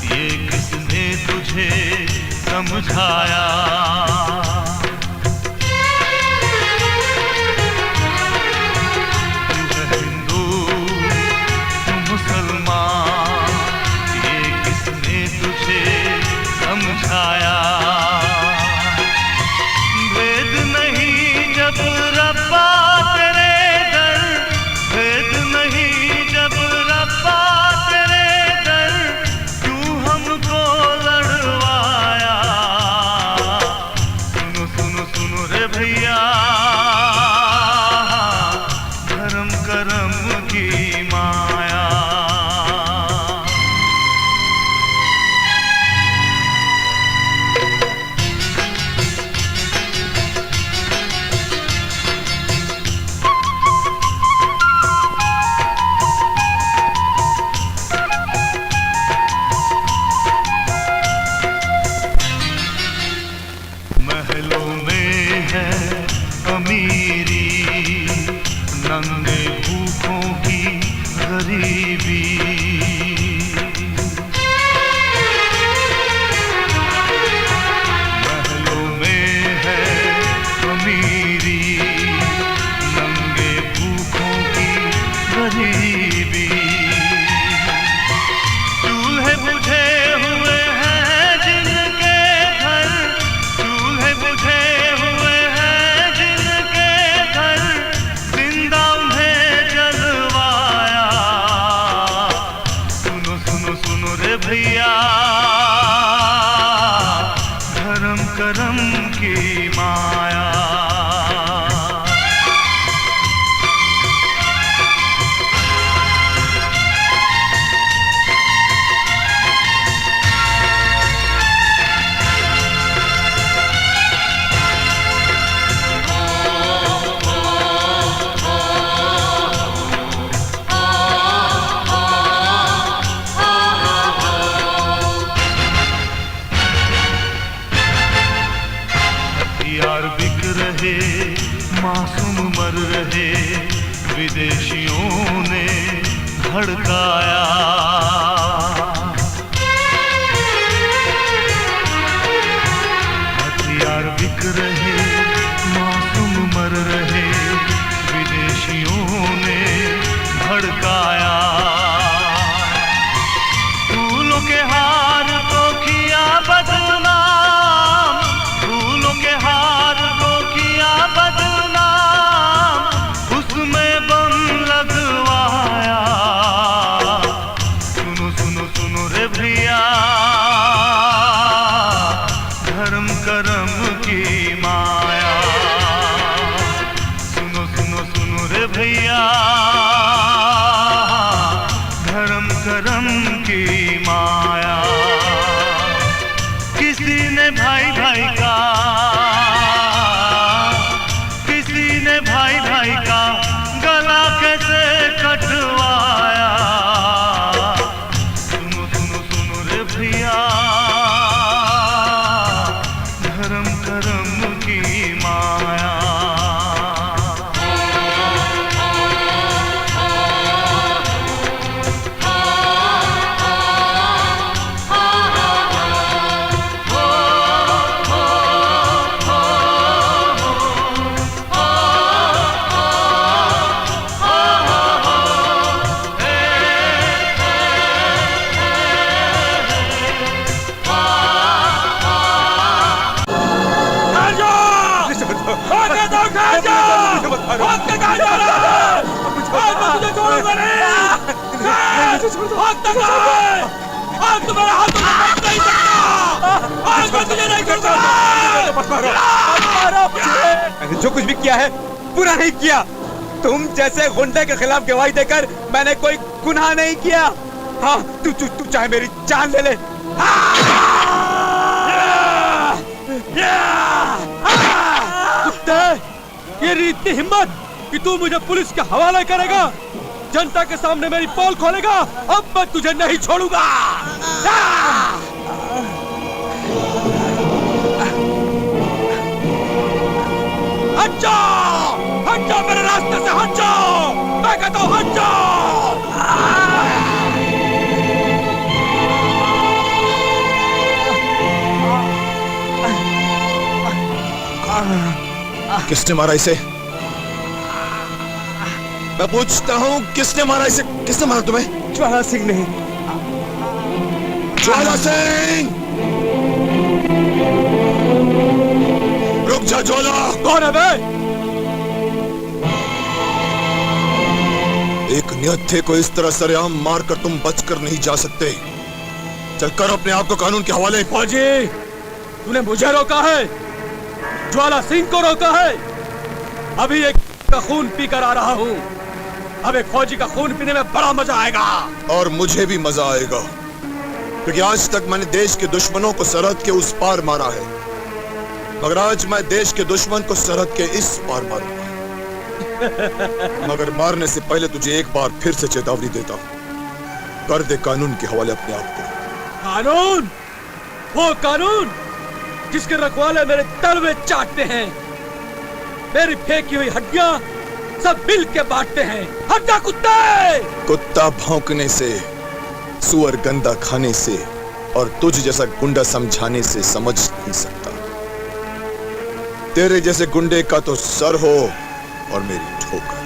ये किसने तुझे समझाया। तू है हिंदू तू मुसलमान, ये किसने तुझे समझाया। भेद नहीं जब रब्बा तेरे दर, भेद नहीं जब रब्बा भैया, धर्म करम की माया। महलों में है अमीरी, नंगे भूखों की गरीबी। महलों में है अमीरी, नंगे भूखों की गरीबी। चूल्हे बुझे हुए हैं जिनके घर, चूल्हे बुझे हुए हैं जिनके घर, जिंदा उन्हें जलवाया। सुनो रे भैया, धर्म करम की माया। हथियार बिक रहे, मासूम मर रहे, विदेशियों ने भड़काया। हथियार बिक रहे, मासूम मर रहे, विदेशियों करम की माया। किसी ने भाई भाई का, किसी ने भाई भाई का गला कैसे कटवाया। सुनो सुनो सुनो रे भैया, धर्म करम की माया। मैंने जो कुछ भी किया है पूरा नहीं किया। तुम जैसे गुंडे के खिलाफ गवाही देकर मैंने कोई गुनाह नहीं किया। हाँ, तू चाहे मेरी जान ले ले। ये इतनी हिम्मत कि तू मुझे पुलिस के हवाले करेगा, जनता के सामने मेरी पोल खोलेगा। अब मैं तुझे नहीं छोड़ूंगा। हट जाओ, हट जाओ मेरे रास्ते से, हट जाओ, मैं कहता हूँ हट जाओ। किसने मारा इसे? मैं पूछता हूँ किसने मारा इसे? किसने मारा तुम्हें? ज्वाला सिंह ने। ज्वाला सिंह! रुक जा ज्वाला! कौन है बे? एक निहत्थे को इस तरह सरेआम मारकर तुम बचकर नहीं जा सकते। चलकर अपने आप को कानून के हवाले। फौजी, तूने मुझे रोका है, ज्वाला सिंह को रोका है। अभी एक का खून पीकर आ रहा हूँ। अब एक फौजी का खून पीने में बड़ा मजा आएगा। और मुझे भी मजा आएगा, क्योंकि आज तक मैंने देश के दुश्मनों को सरहद के उस पार मारा है, मगर आज मैं देश के दुश्मन को सरहद के इस पार मारूंगा। मगर मारने से पहले तुझे एक बार फिर से चेतावनी देता हूं, कर दे कानून के हवाले अपने आप को। कानून? वो कानून जिसके रखवाले मेरे तलवे चाटते हैं, मेरी फेंकी हुई हड्डियां सब मिल के बांटते हैं। हट जा कुत्ते! कुत्ता भौंकने से, सुअर गंदा खाने से और तुझ जैसा गुंडा समझाने से समझ नहीं सकता। तेरे जैसे गुंडे का तो सर हो और मेरी ठोकर।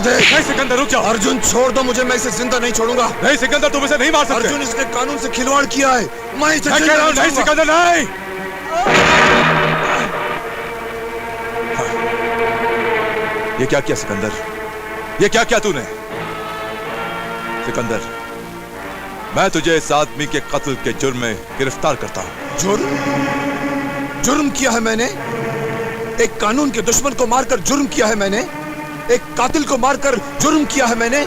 नहीं सिकंदर, रुक जाओ। अर्जुन छोड़ दो मुझे, मैं इसे जिंदा नहीं छोड़ूंगा। नहीं सिकंदर, तुम इसे नहीं मार सकते। अर्जुन, इसने कानून से खिलवाड़ किया है, मैं इसे मैं कह रहा हूं नहीं सिकंदर, नहीं। ये क्या किया सिकंदर? ये क्या किया तूने? सिकंदर, मैं तुझे इस आदमी के कत्ल के जुर्म में गिरफ्तार करता हूं। जुर्म किया है मैंने? एक कानून के दुश्मन को मारकर जुर्म किया है मैंने? एक कातिल को मारकर जुर्म किया है मैंने?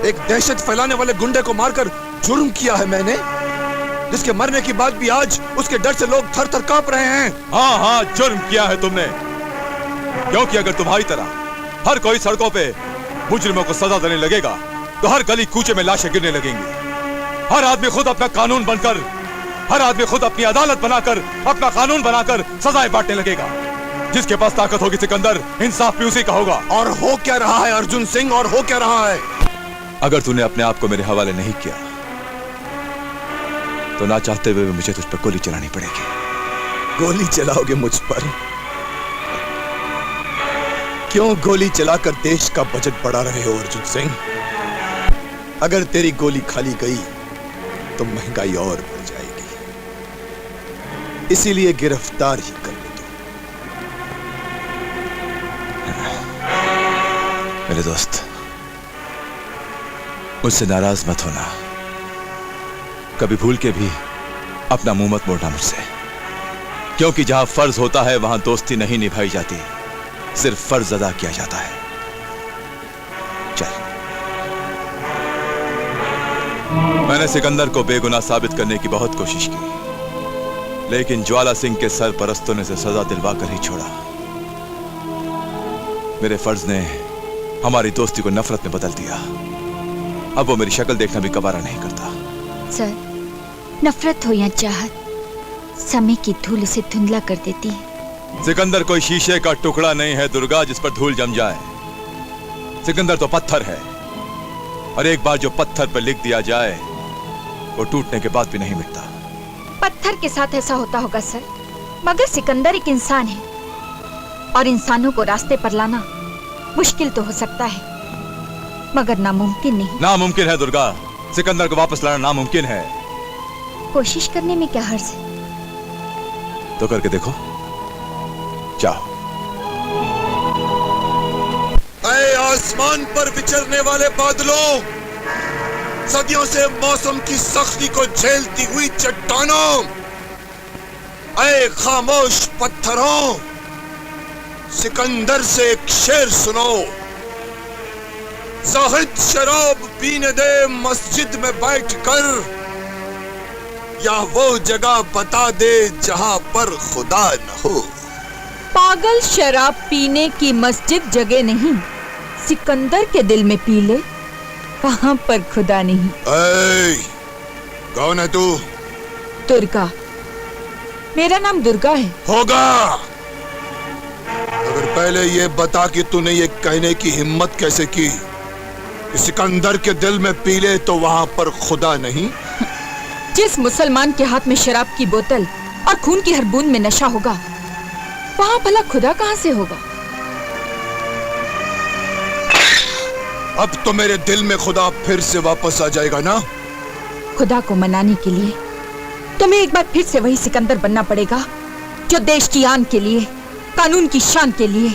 एक दहशत फैलाने वाले गुंडे को मारकर जुर्म किया है मैंने, जिसके मरने की बाद भी आज उसके डर से लोग थर थर कांप रहे हैं। हाँ हाँ, जुर्म किया है तुमने, क्योंकि अगर तुम्हारी तरह हर कोई सड़कों पे मुजरिमों को सजा देने लगेगा तो हर गली कूचे में लाशें गिरने लगेंगी। हर आदमी खुद अपना कानून बनकर, हर आदमी खुद अपनी अदालत बनाकर, अपना कानून बनाकर सजाएं बांटने लगेगा। जिसके पास ताकत होगी सिकंदर, इंसाफ भी उसी का होगा। और हो क्या रहा है अर्जुन सिंह, और हो क्या रहा है? अगर तूने अपने आप को मेरे हवाले नहीं किया तो ना चाहते हुए भी मुझे तुझ पर गोली चलानी पड़ेगी। गोली चलाओगे मुझ पर? क्यों गोली चलाकर देश का बजट बढ़ा रहे हो अर्जुन सिंह? अगर तेरी गोली खाली गई तो महंगाई और बढ़ जाएगी, इसीलिए गिरफ्तार ही कर ले दो। मेरे दोस्त, मुझसे नाराज मत होना। कभी भूल के भी अपना मुंह मत मोड़ना मुझसे, क्योंकि जहां फर्ज होता है वहां दोस्ती नहीं निभाई जाती, सिर्फ फर्ज अदा किया जाता है। चल। मैंने सिकंदर को बेगुनाह साबित करने की बहुत कोशिश की, लेकिन ज्वाला सिंह के सरपरस्तों ने सजा दिलवा कर ही छोड़ा। मेरे फर्ज ने हमारी दोस्ती को नफरत में बदल दिया। अब वो मेरी शक्ल देखना भी गवारा नहीं करता। सर, नफरत हो या चाहत, समय की धूल उसे धुंधला कर देती है। सिकंदर कोई शीशे का टुकड़ा नहीं है दुर्गा, जिस पर धूल जम जाए। सिकंदर तो पत्थर है, और एक बार जो पत्थर पर लिख दिया जाए वो टूटने के बाद भी नहीं मिटता। पत्थर के साथ ऐसा होता होगा सर, मगर सिकंदर एक इंसान है, और इंसानों को रास्ते पर लाना मुश्किल तो हो सकता है, मगर नामुमकिन नहीं। नामुमकिन है दुर्गा, सिकंदर को वापस लाना नामुमकिन है। कोशिश करने में क्या हर्ज है? तो करके देखो, जाओ। ऐ आसमान पर विचरने वाले बादलों, सदियों से मौसम की सख्ती को झेलती हुई चट्टानों, ऐ खामोश पत्थरों, सिकंदर से एक शेर सुनो। जाहिद शराब पीने दे मस्जिद में बैठकर, या वो जगह बता दे जहां पर खुदा न हो। पागल, शराब पीने की मस्जिद जगह नहीं, सिकंदर के दिल में पी ले, वहां पर खुदा नहीं। ऐ, कौन है तू? दुर्गा। मेरा नाम दुर्गा है। होगा, अगर पहले ये बता कि तूने ये कहने की हिम्मत कैसे की कि सिकंदर के दिल में पी ले तो वहां पर खुदा नहीं। जिस मुसलमान के हाथ में शराब की बोतल और खून की हर बूंद में नशा होगा, वहां भला खुदा कहां से होगा? अब तो मेरे दिल में खुदा फिर से वापस आ जाएगा ना? खुदा को मनाने के लिए तुम्हें एक बार फिर से वही सिकंदर बनना पड़ेगा जो देश की आन के लिए, कानून की शान के लिए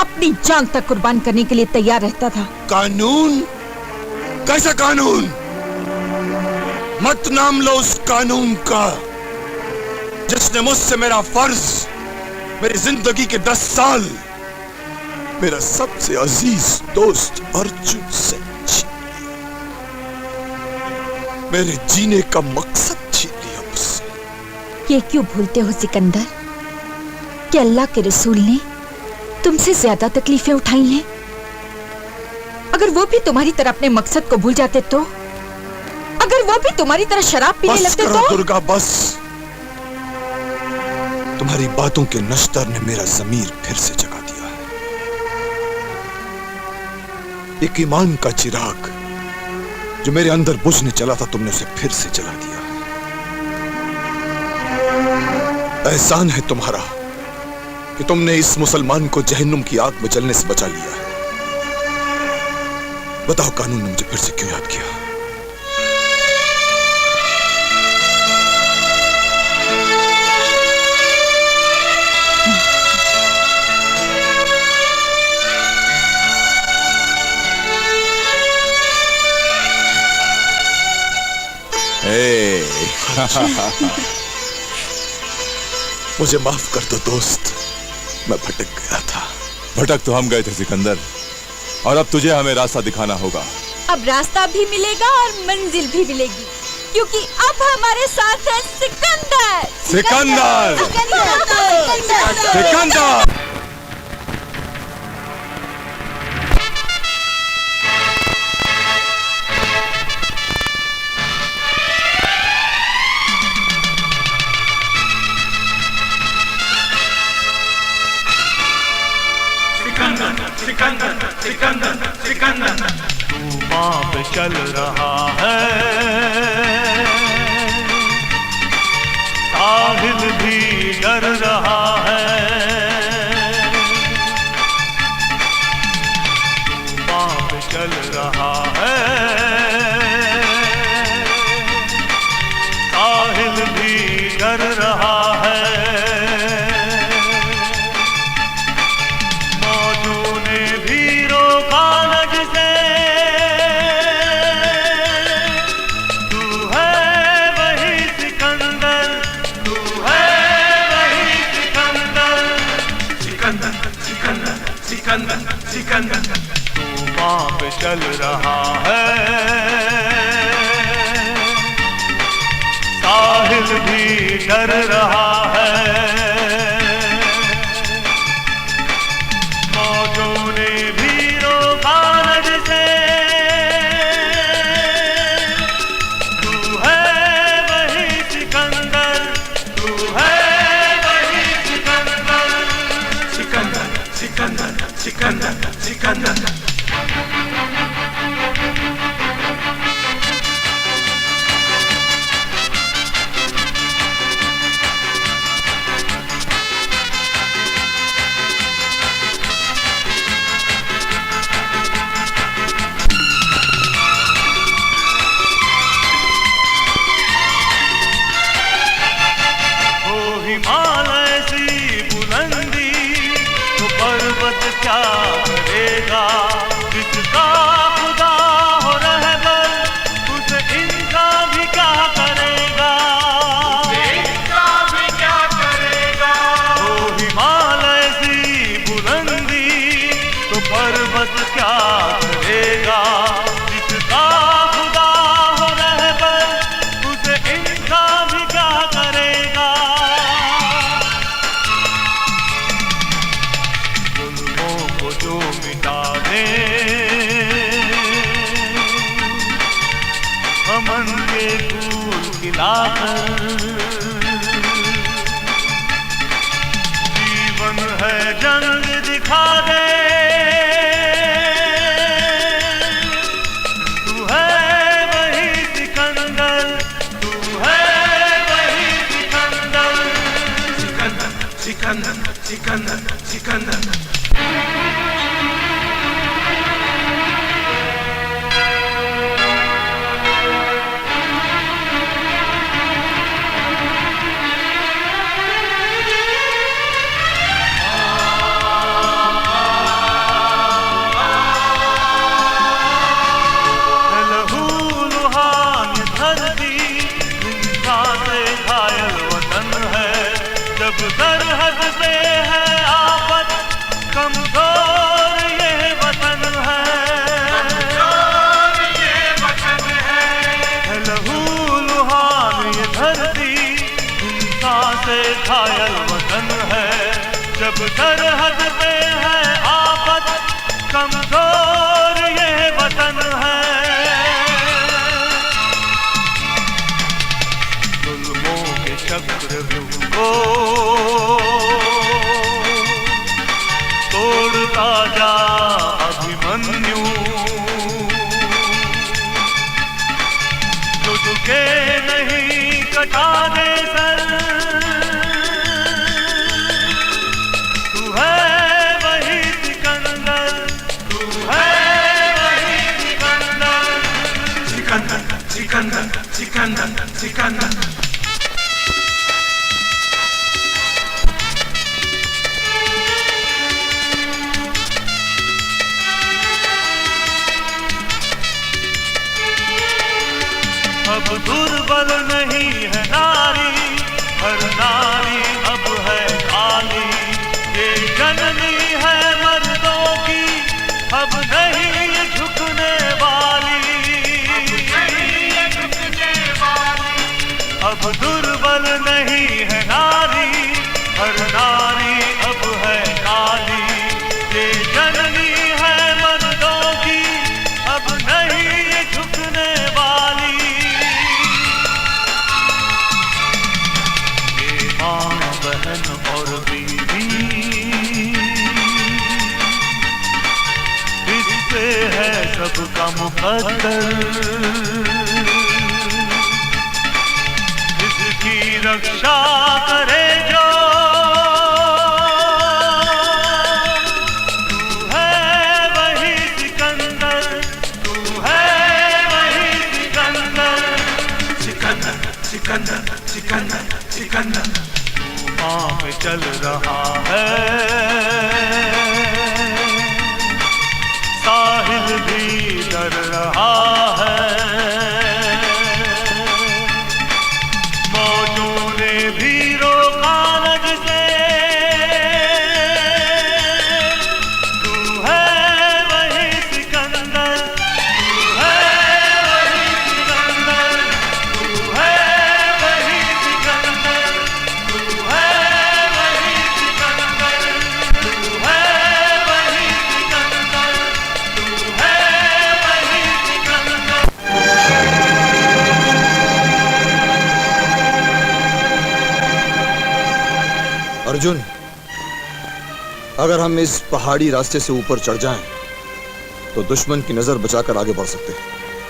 अपनी जान तक कुर्बान करने के लिए तैयार रहता था। कानून? कैसा कानून? मत नाम लो उस कानून का जिसने मुझसे मेरा फर्ज, मेरी जिंदगी के 10 साल, मेरा सबसे अजीज दोस्त अर्जुन से छीन लिया, मेरे जीने का मकसद छीन लिया मुझसे। ये क्यों भूलते हो सिकंदर कि अल्लाह के रसूल ने तुमसे ज्यादा तकलीफें उठाई हैं? अगर वो भी तुम्हारी तरह अपने मकसद को भूल जाते तो, अगर वो भी तुम्हारी तरह शराब पीने लगते तो? दुर्गा बस, तुम्हारी बातों के नश्तर ने मेरा ज़मीर फिर से जगा दिया है। एक ईमान का चिराग जो मेरे अंदर बुझने चला था, तुमने उसे फिर से जला दिया है। एहसान है तुम्हारा कि तुमने इस मुसलमान को जहन्नुम की आग में जलने से बचा लिया है। बताओ, कानून ने मुझे फिर से क्यों याद किया? मुझे माफ कर दो दोस्त, मैं भटक गया था। भटक तो हम गए थे सिकंदर, और अब तुझे हमें रास्ता दिखाना होगा। अब रास्ता भी मिलेगा और मंजिल भी मिलेगी, क्योंकि अब हमारे साथ है सिकंदर। सिकंदर! सिकंदर! तूफान पे चल रहा है, साहिल भी डर रहा है। तूफान पे चल रहा है, साहिल भी डर रहा है। मौजों ने भी रोका न जिसे, तू है वही सिकंदर, तू है वही सिकंदर। तूफान पे चल रहा है, साहिल भी डर रहा है। मौजों ने भी रोका न जिसे, तू है वही सिकंदर, तू है वही सिकंदर। हो हिमालय सी बुलंदी, तो पर्वत क्या करेगा। जिसका खुदा हो रहबर, उसे इनका भी क्या करेगा। हो हिमालय सी बुलंदी, तो पर्वत क्या करेगा। जिसका खुदा हो रहबर, उसे इनका भी क्या करेगा। जुल्मों को जो मिटा दे, अमन के फूल खिलाकर। जीवन है जंग दिखा दे, तू है वही सिकंदर, तू है वही सिकंदर। लहू लुहान धरती, हिंसा से घायल वतन है। जब सरहद पे है आफत, कमजोर ये वतन है। लहू लुहान ये धरती, हिंसा से घायल वतन है। जब सरहद पे है आफत, कमजोर ये वतन है। जुल्मों के चक्रव्यूह को तोड़ता जा अभिमन्यु, जो झुके नहीं कटा दे सर। तू है वही सिकंदर, तू है वही सिकंदर। अब दुर्बल नहीं है नारी, हर नारी अब है काली। ये जननी है मर्दों की, अब नहीं ये झुकने वाली। अब दुर्बल नहीं है नारी, हर नारी अब है काली। ये जननी है मर्दों की, अब नहीं ये झुकने वाली। ये माँ बहन और बीवी, फिर बदतर, इसकी रक्षा करे जो, तू है वही सिकंदर, तू है वही सिकंदर, सिकंदर सिकंदर सिकंदर सिकंदर। तूफान में चल रहा है, साहिल भी डर रहा है, मौजों ने भी रोका न जिसे, तू है वही सिकंदर, तू है वही सिकंदर, तू है वही सिकंदर, तू है वही सिकंदर, तू है वही सिकंदर, तू है वही सिकंदर। अर्जुन, अगर हम इस पहाड़ी रास्ते से ऊपर चढ़ जाएं, तो दुश्मन की नजर बचाकर आगे बढ़ सकते हैं।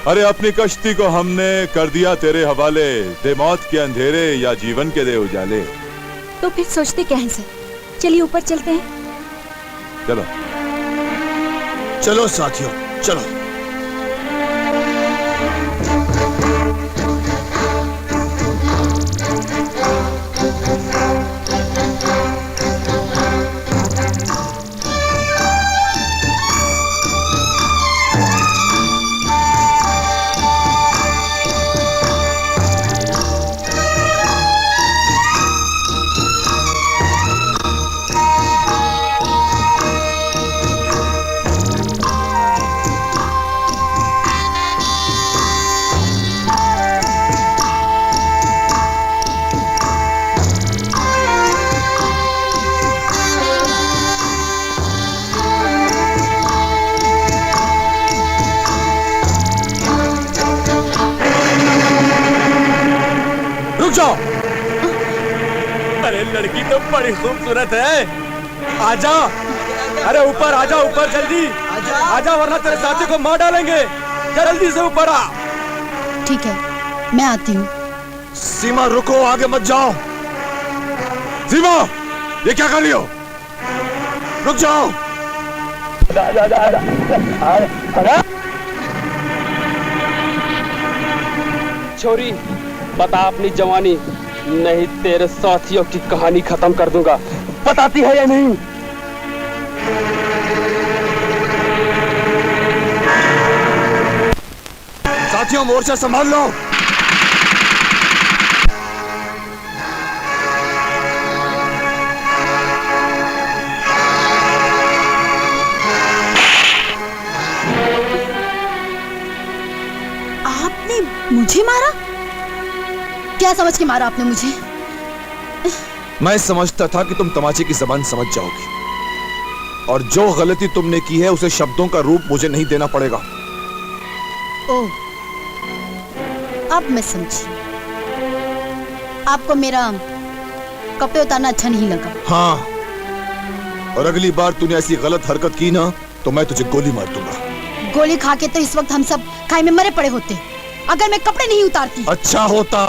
अरे अपनी कश्ती को हमने कर दिया तेरे हवाले, दे मौत के अंधेरे या जीवन के दे उजाले। तो फिर सोचते क्या हैं सर? चलिए ऊपर चलते हैं। चलो चलो साथियों, चलो। अरे लड़की तो बड़ी खूबसूरत है, आजा। अरे ऊपर आजा, ऊपर जल्दी आजा, वरना तेरे साथी को मार डालेंगे। जल्दी से ऊपर आ। ठीक है, मैं आती हूँ। सीमा रुको, आगे मत जाओ। सीमा, ये क्या कर रही हो? रुक जाओ। छोरी, बता अपनी जवानी, नहीं तेरे साथियों की कहानी खत्म कर दूंगा। बताती है या नहीं? साथियों, मोर्चा संभाल लो। आपने मुझे मारा? क्या समझ के मारा आपने मुझे? मैं समझता था कि तुम तमाचे की जबान समझ जाओगी, और जो गलती तुमने की है उसे शब्दों का रूप मुझे नहीं देना पड़ेगा। ओह, अब मैं समझी। आपको मेरा कपड़े उतारना अच्छा नहीं लगा? हाँ, और अगली बार तूने ऐसी गलत हरकत की ना, तो मैं तुझे गोली मार दूंगा। गोली खा के तो इस वक्त हम सब खाई में मरे पड़े होते, अगर मैं कपड़े नहीं उतारती। अच्छा होता।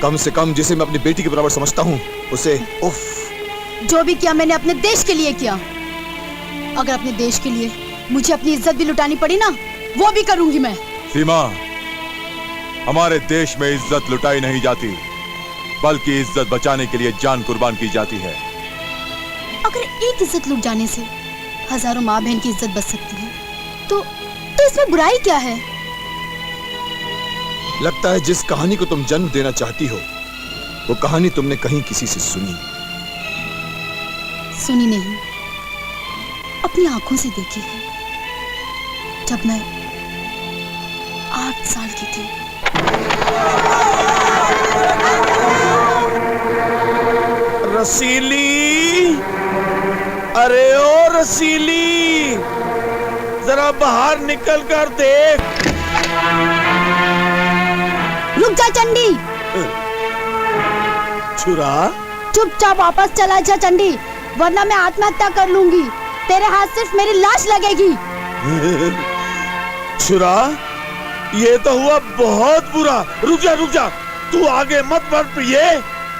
कम से कम जिसे मैं अपनी बेटी के बराबर समझता हूँ, उसे उफ। जो भी किया मैंने अपने देश के लिए किया। अगर अपने देश के लिए मुझे अपनी इज्जत भी लुटानी पड़ी ना, वो भी करूंगी मैं। सीमा, हमारे देश में इज्जत लुटाई नहीं जाती, बल्कि इज्जत बचाने के लिए जान कुर्बान की जाती है। अगर एक इज्जत लुट जाने से हजारों माँ बहन की इज्जत बच सकती है, तो इसमें बुराई क्या है? लगता है जिस कहानी को तुम जन्म देना चाहती हो, वो कहानी तुमने कहीं किसी से सुनी। सुनी नहीं, अपनी आंखों से देखी है। जब मैं 8 साल की थी। रसीली, अरे ओ रसीली, जरा बाहर निकल कर देख। रुक जा चंडी। छुरा, चुपचाप वापस चला जा चंडी, वरना मैं आत्महत्या कर लूंगी। तेरे हाथ सिर्फ मेरी लाश लगेगी। छुरा, ये तो हुआ बहुत बुरा। रुक जा, तू आगे मत बढ़ प्रिय,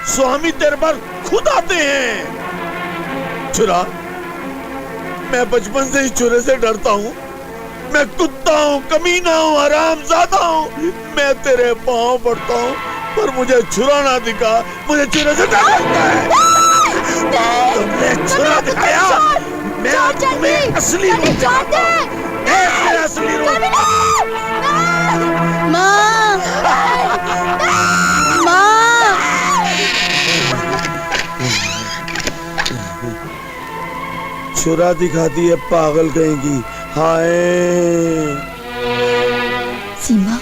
स्वामी तेरे पर खुद आते हैं। छुरा, मैं बचपन से ही छुरे से डरता हूँ। मैं कुत्ता हूँ, कमीना हूँ, हरामजादा हूँ। मैं तेरे पाँव पड़ता हूँ, पर मुझे छुरा ना दिखा। मुझे छुरे से डर लगता है। तुमने छुरा दिखाया, मैं तुम्हें असली रूप दिखाता हूँ। असली रूप। माँ, माँ। छुरा दिखाती है पागल कहेगी। हाय सीमा,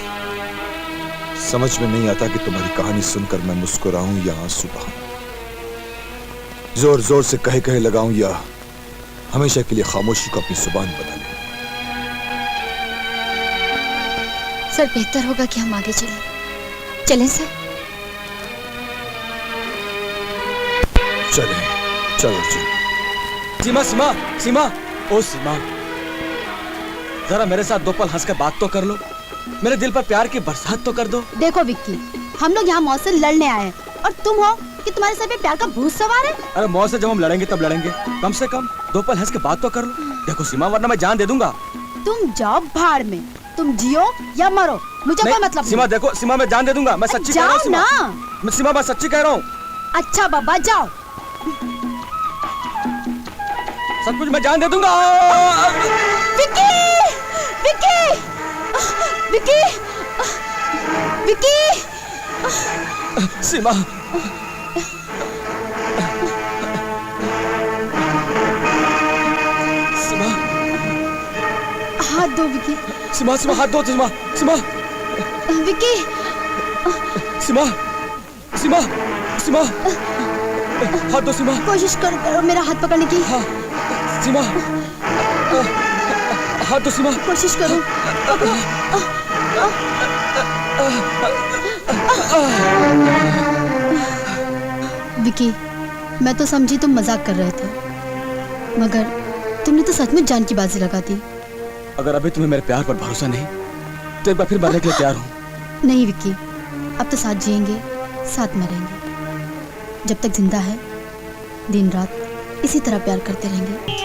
समझ में नहीं आता कि तुम्हारी कहानी सुनकर मैं मुस्कुराऊं या आंसू बहाऊं, जोर जोर से कहे कहे लगाऊं या हमेशा के लिए खामोशी को अपनी जुबान बना लूं। सर, बेहतर होगा कि हम आगे चलें। चलें सर। चलें, चलो चलो। सीमा, ओ सीमा, जरा मेरे साथ 2 पल हंसकर बात तो कर लो। मेरे दिल पर प्यार की बरसात तो कर दो। देखो विक्की, हम लोग यहाँ मौत से लड़ने आए हैं और तुम हो कि तुम्हारे सर पे प्यार का भूत सवार है। अरे मौत से जब हम लड़ेंगे तब लड़ेंगे, कम से कम 2 पल हंस के बात तो कर लो। देखो सीमा, वरना मैं जान दे दूंगा। तुम जाओ भाड़ में, तुम जियो या मरो, मुझे कोई मतलब नहीं। सीमा देखो, सीमा मैं जान दे दूंगा, मैं सच्ची कह रहा हूँ। जाओ सीमा, मैं सच्ची कह रहा हूँ। अच्छा बाबा, जाओ। सब कुछ मैं जान दे दूंगा। विक्की, विक्की, विक्की, विक्की। सीमा, सीमा, हाथ दो विक्की। सीमा, हाथ दो। सीमा, विक्की। सीमा, हाथ दो। सीमा, कोशिश करो मेरा हाथ पकड़ने की। हाँ, सीमा, हाथ दो। सीमा, कोशिश करो। विक्की, मैं तो समझी तुम मजाक कर रहे थे, मगर तुमने तो सच में जान की बाजी लगा दी। अगर अभी तुम्हें मेरे प्यार पर भरोसा नहीं तो एक बार फिर मरने के लिए तैयार हूँ। नहीं विक्की, अब तो साथ जिएंगे, साथ मरेंगे। जब तक जिंदा है, दिन रात इसी तरह प्यार करते रहेंगे।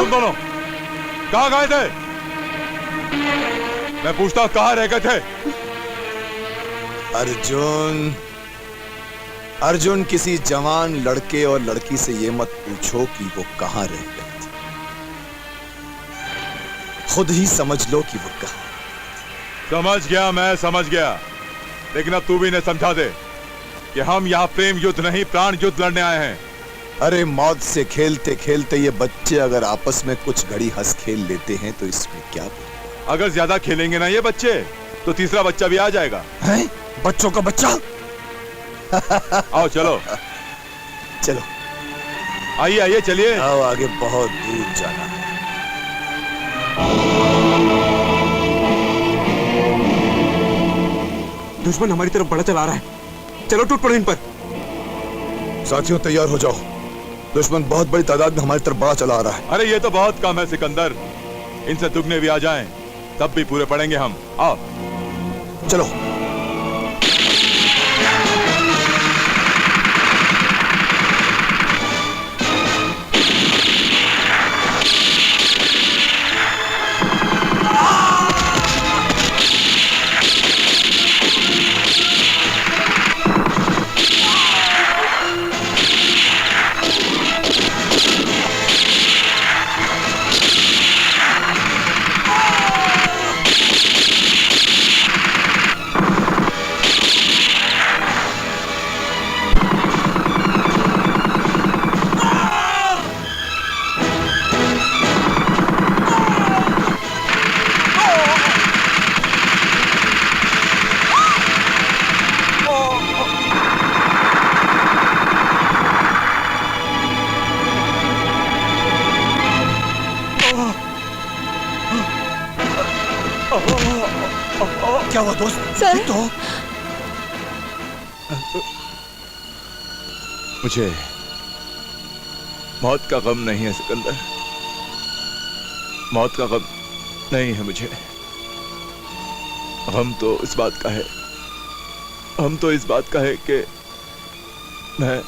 तुम दोनों? कहाँ गए थे? मैं पूछता कहाँ रह गए थे? अर्जुन, अर्जुन, किसी जवान लड़के और लड़की से ये मत पूछो कि वो कहां रह गए थे। खुद ही समझ लो कि वो कहां। समझ गया, मैं समझ गया, लेकिन अब तू भी इन्हें समझा दे कि हम यहाँ प्रेम युद्ध नहीं प्राण युद्ध लड़ने आए हैं। अरे मौत से खेलते खेलते ये बच्चे अगर आपस में कुछ घड़ी हंस खेल लेते हैं तो इसमें क्या बुरा? अगर ज्यादा खेलेंगे ना ये बच्चे तो तीसरा बच्चा भी आ जाएगा। हैं? बच्चों का बच्चा? आओ चलो चलो आइए आइए चलिए। आओ, आगे बहुत दूर जाना है। दुश्मन हमारी तरफ बड़ा चला रहा है, चलो टूट पड़ो इन पर। साथियों तैयार हो जाओ, दुश्मन बहुत बड़ी तादाद में हमारी तरफ बड़ा चला आ रहा है। अरे ये तो बहुत कम है सिकंदर, इनसे दुगने भी आ जाएं तब भी पूरे पड़ेंगे हम। आओ चलो। क्या हुआ दोस्त? सर? ठीक तो हो? मुझे मौत का गम नहीं है सिकंदर, मौत का गम नहीं है मुझे। गम तो इस बात का है, हम तो इस बात का है कि मैं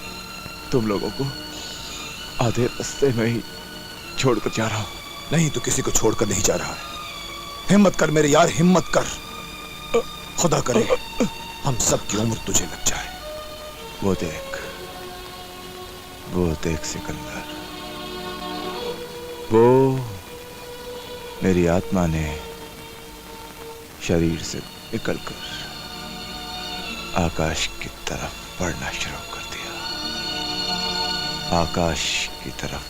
तुम लोगों को आधे रास्ते में ही छोड़कर जा रहा हूं। नहीं, तू किसी को छोड़कर नहीं जा रहा है। हिम्मत कर मेरे यार, हिम्मत कर। खुदा करे हम सब की उम्र तुझे लग जाए। वो देख सिकंदर, वो मेरी आत्मा ने शरीर से निकलकर आकाश की तरफ बढ़ना शुरू कर दिया, आकाश की तरफ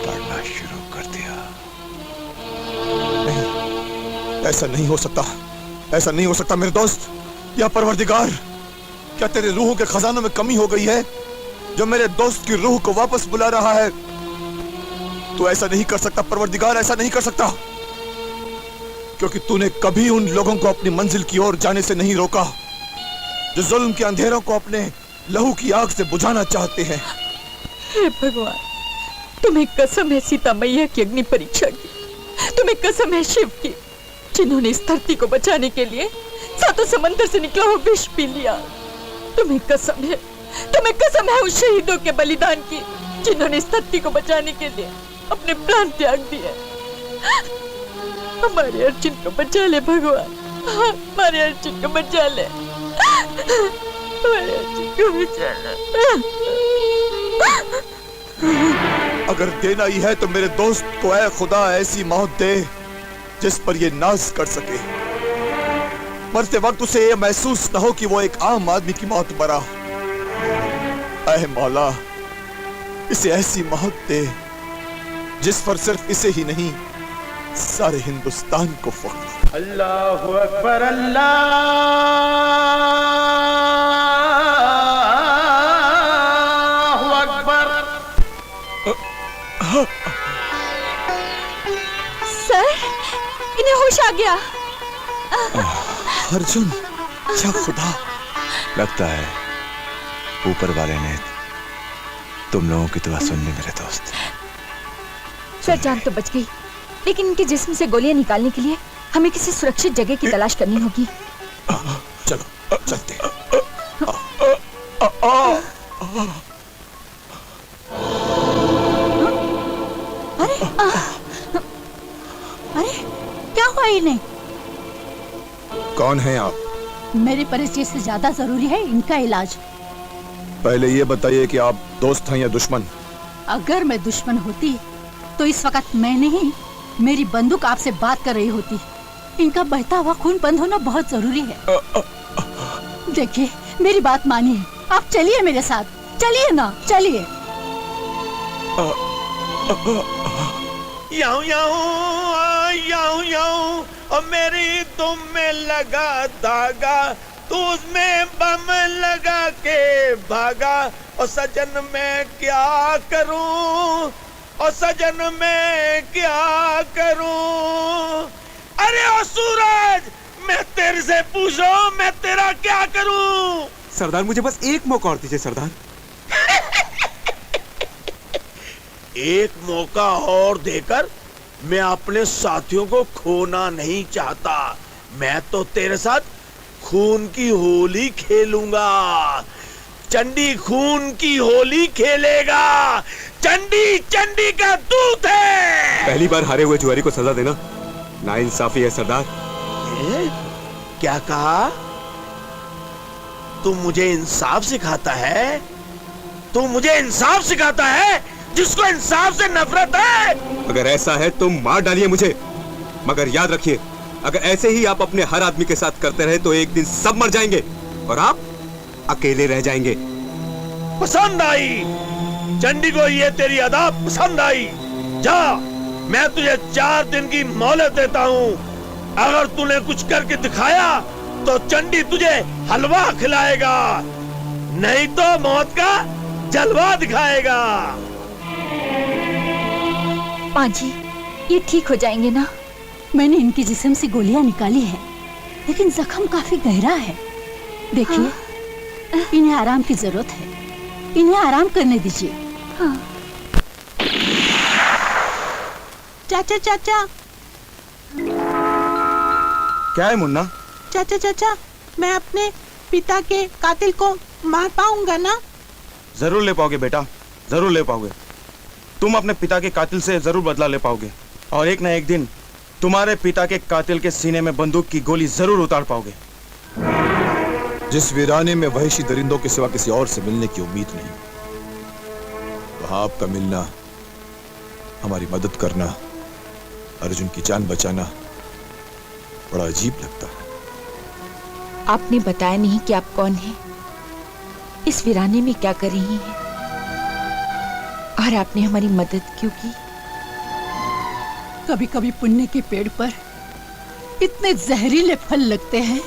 बढ़ना शुरू कर दिया। नहीं, ऐसा नहीं हो सकता, ऐसा नहीं हो सकता मेरे दोस्त। या परवरदिगार, क्या तेरे रूह के खजानों में कमी हो गई है जो मेरे दोस्त की रूह को वापस बुला रहा है? तू ऐसा नहीं कर सकता परवरदिगार, ऐसा नहीं कर सकता, क्योंकि तूने कभी उन लोगों को अपनी मंजिल की ओर जाने से नहीं रोका जो जुल्म के अंधेरों को अपने लहू की आग से बुझाना चाहते हैं। हे भगवान, तुम्हें कसम है सीता मैया की अग्नि परीक्षा की, तुम्हें कसम है शिव की, जिन्होंने इस धरती को बचाने के लिए सातों समंदर से निकला हुआ विष पी लिया। तुम्हें कसम है उस शहीदों के बलिदान की, जिन्होंने इस धरती को बचाने के लिए अपने प्राण त्याग दिए। हमारे अर्जुन को बचा ले भगवान, हमारे अर्जुन को बचा ले, हमारे अर्जुन को बचा ले। अगर देना ही है तो मेरे दोस्त को ऐ खुदा ऐसी मौत दे जिस पर ये नाज कर सके, मरते वक्त उसे ये महसूस न हो कि वो एक आम आदमी की मौत मरा। ऐ मौला, इसे ऐसी मौत दे जिस पर सिर्फ इसे ही नहीं सारे हिंदुस्तान को फख्र। अल्लाहु अकबर, अल्लाहु अकबर। सर, इन्हें होश आ गया। अर्जुन, क्या खुदा! लगता है ऊपर वाले ने तुम लोगों की दुआ सुन ली मेरे दोस्त। सर, जान तो बच गई, लेकिन इनके जिस्म से गोलियां निकालने के लिए हमें किसी सुरक्षित जगह की तलाश करनी होगी। चलो चलते। अरे हुआ इन्हें? कौन है आप? मेरे परिचय से ज्यादा जरूरी है इनका इलाज। पहले ये बताइए कि आप दोस्त हैं या दुश्मन? अगर मैं दुश्मन होती तो इस वक्त मैं नहीं, मेरी बंदूक आपसे बात कर रही होती। इनका बहता हुआ खून बंद होना बहुत जरूरी है। देखिए मेरी बात मानिए, आप चलिए मेरे साथ, चलिए ना, चलिए। याऊं याऊं याऊं याऊं और मेरी तुम में लगा धागा, तू उसमें बम लगा के भागा। और सजन मैं क्या करूं, और सजन मैं क्या करूं? अरे ओ सूरज, मैं तेरे से पूछ रहा हूं, मैं तेरा क्या करूं? सरदार मुझे बस एक मौका और दीजिए सरदार। एक मौका और देकर मैं अपने साथियों को खोना नहीं चाहता। मैं तो तेरे साथ खून की होली खेलूंगा। चंडी खून की होली खेलेगा। चंडी चंडी का दूत है। पहली बार हारे हुए जुआरी को सजा देना नाइंसाफी है सरदार। क्या कहा? तू मुझे इंसाफ सिखाता है? तू मुझे इंसाफ सिखाता है जिसको इंसाफ से नफरत है? अगर ऐसा है तो मार डालिए मुझे, मगर याद रखिए अगर ऐसे ही आप अपने हर आदमी के साथ करते रहे तो एक दिन सब मर जाएंगे और आप अकेले रह जाएंगे। पसंद आई चंडी को ये तेरी अदा पसंद आई। जा, मैं तुझे 4 दिन की मोहलत देता हूँ। अगर तूने कुछ करके दिखाया तो चंडी तुझे हलवा खिलाएगा, नहीं तो मौत का जलवा दिखाएगा। माँ जी, ये ठीक हो जाएंगे ना? मैंने इनके जिस्म से गोलियां निकाली है, लेकिन जख्म काफी गहरा है। देखिए, हाँ। इन्हें आराम की जरूरत है, इन्हें आराम करने दीजिए। हाँ। चाचा चाचा। क्या है मुन्ना? चाचा चाचा, मैं अपने पिता के कातिल को मार पाऊंगा ना? जरूर ले पाओगे बेटा, जरूर ले पाओगे। तुम अपने पिता के कातिल से जरूर बदला ले पाओगे और एक न एक दिन तुम्हारे पिता के कातिल के सीने में बंदूक की गोली जरूर उतार पाओगे। जिस वीराने में वहशी दरिंदों के सिवा किसी और से मिलने की उम्मीद नहीं, वहां आपका मिलना, हमारी मदद करना, अर्जुन की जान बचाना बड़ा अजीब लगता है। आपने बताया नहीं कि आप कौन हैं, इस वीराने में क्या कर रही हैं, और आपने हमारी मदद क्यों की? कभी कभी पुण्य के पेड़ पर इतने जहरीले फल लगते हैं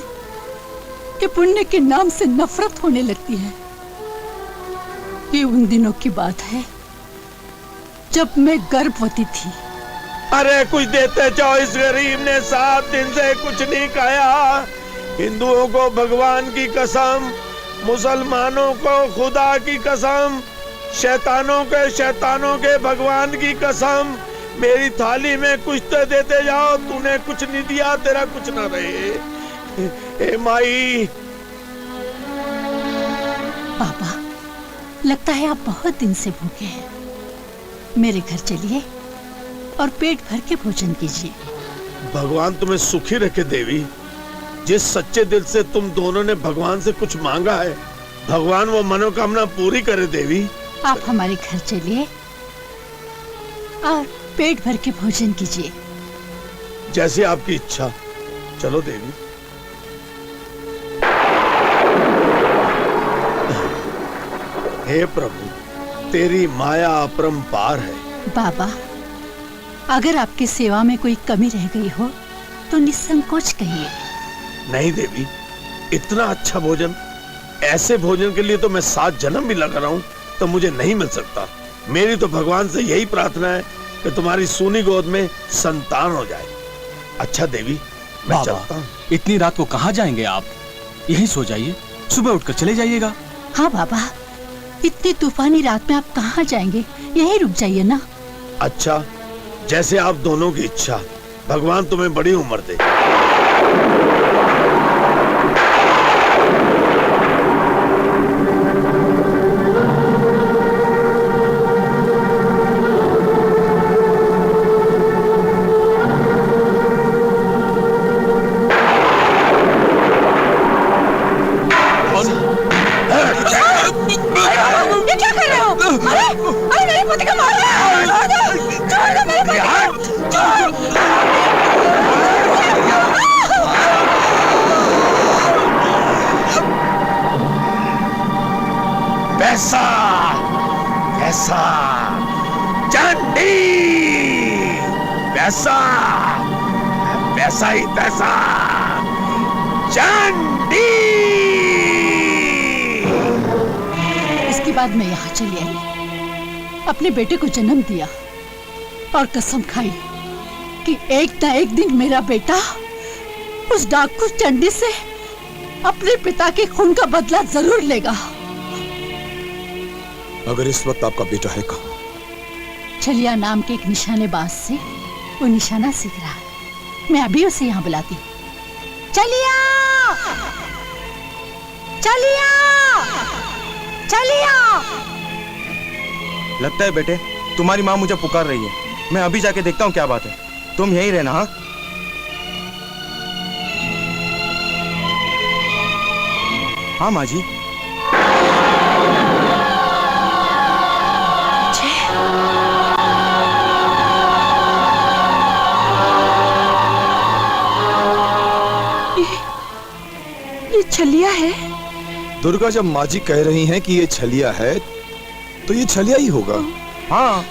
कि पुण्य के नाम से नफरत होने लगती है। ये उन दिनों की बात है जब मैं गर्भवती थी। अरे कुछ देते जाओ, इस गरीब ने 7 दिन से कुछ नहीं खाया। हिंदुओं को भगवान की कसम, मुसलमानों को खुदा की कसम, शैतानों के भगवान की कसम, मेरी थाली में कुछ तो देते जाओ। तूने कुछ नहीं दिया, तेरा कुछ ना रहे। ए माई। पापा, लगता है आप बहुत दिन से भूखे हैं। मेरे घर चलिए और पेट भर के भोजन कीजिए। भगवान तुम्हें सुखी रखे देवी। जिस सच्चे दिल से तुम दोनों ने भगवान से कुछ मांगा है, भगवान वो मनोकामना पूरी करे देवी। आप हमारे घर चलिए और पेट भर के भोजन कीजिए। जैसे आपकी इच्छा। चलो देवी। हे प्रभु, तेरी माया अपरंपार है। बाबा, अगर आपकी सेवा में कोई कमी रह गई हो तो निसंकोच कहिए। नहीं देवी, इतना अच्छा भोजन, ऐसे भोजन के लिए तो मैं 7 जन्म भी लगा रहा हूँ तो मुझे नहीं मिल सकता। मेरी तो भगवान से यही प्रार्थना है कि तुम्हारी सूनी गोद में संतान हो जाए। अच्छा देवी, मैं चलता हूँ। इतनी रात को कहाँ जाएंगे आप? यहीं सो जाइए, सुबह उठकर चले जाइएगा। हाँ बाबा, इतनी तूफानी रात में आप कहाँ जाएंगे? यहीं रुक जाइए ना। अच्छा, जैसे आप दोनों की इच्छा। भगवान तुम्हें बड़ी उम्र दे। साथ चंडी। इसके बाद मैं यहाँ चली आई, अपने बेटे को जन्म दिया और कसम खाई कि एक ना एक दिन मेरा बेटा उस डाकू चंडी से अपने पिता के खून का बदला जरूर लेगा। अगर इस वक्त आपका बेटा है कहाँ? छलिया नाम के एक निशानेबाज से वो निशाना सीख रहा है। मैं अभी उसे यहाँ बुलाती हूँ। चलिया, चलिया, चलिया। लगता है बेटे तुम्हारी माँ मुझे पुकार रही है। मैं अभी जाके देखता हूँ क्या बात है। तुम यहीं रहना। हाँ हाँ माँ जी। ये छलिया है। दुर्गा, जब माँ जी कह रही हैं कि ये छलिया है तो ये छलिया ही होगा। हाँ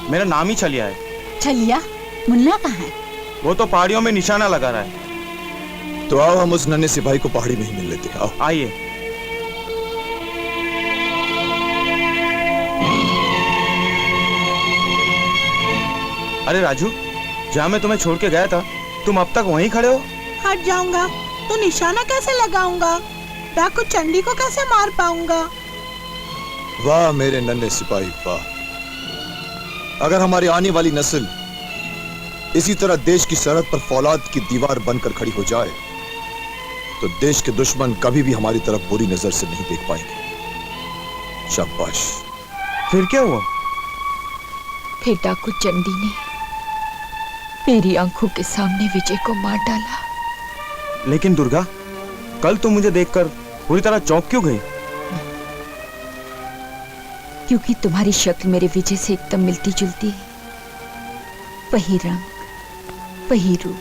मेरा नाम ही छलिया है। छलिया, मुन्ना कहाँ है? वो तो पहाड़ियों में निशाना लगा रहा है। तो आओ हम उस नन्हे सिपाही को पहाड़ी में ही मिल लेते हैं। आओ आइए। अरे राजू, जहाँ मैं तुम्हें छोड़ के गया था तुम अब तक वहीं खड़े हो? हट जाऊंगा तो निशाना कैसे लगाऊंगा? डाकू चंडी को कैसे मार पाऊंगा? वाह मेरे नन्हे सिपाही वाह। अगर हमारी आने वाली नस्ल इसी तरह देश की सरहद पर फौलाद की दीवार बनकर खड़ी हो जाए तो देश के दुश्मन कभी भी हमारी तरफ बुरी नजर से नहीं देख पाएंगे। शाबाश। फिर क्या हुआ? फिर डाकू चंडी ने मेरी आंखों के सामने विजय को मार डाला। लेकिन दुर्गा, कल तुम मुझे देखकर पूरी तरह चौंक क्यों गई? क्योंकि तुम्हारी शक्ल मेरे विजय से एकदम मिलती जुलती है। वही रंग, वही रूप,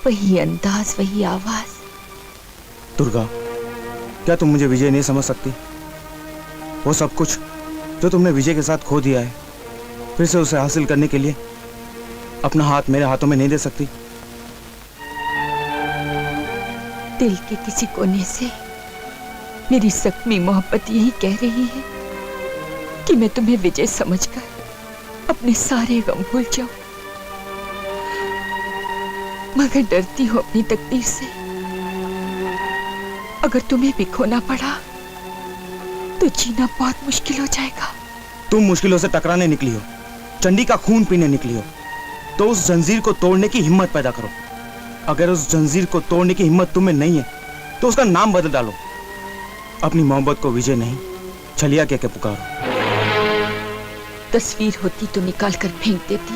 वही अंदाज, वही आवाज। दुर्गा, क्या तुम मुझे विजय नहीं समझ सकती? वो सब कुछ जो तुमने विजय के साथ खो दिया है, फिर से उसे हासिल करने के लिए अपना हाथ मेरे हाथों में नहीं दे सकती? दिल के किसी कोने से मेरी जख्मी मोहब्बत यही कह रही है कि मैं तुम्हें विजय समझकर अपने सारे गम भूल जाऊं, मगर डरती हूं अपनी तकदीर से। अगर तुम्हें भी खोना पड़ा तो जीना बहुत मुश्किल हो जाएगा। तुम मुश्किलों से टकराने निकली हो, चंडी का खून पीने निकली हो, तो उस जंजीर को तोड़ने की हिम्मत पैदा करो। अगर उस जंजीर को तोड़ने की हिम्मत तुम्हें नहीं है तो उसका नाम बदल डालो। अपनी मोहब्बत को विजय नहीं छलिया कह के पुकारो। तस्वीर होती तो निकाल कर फेंक देती।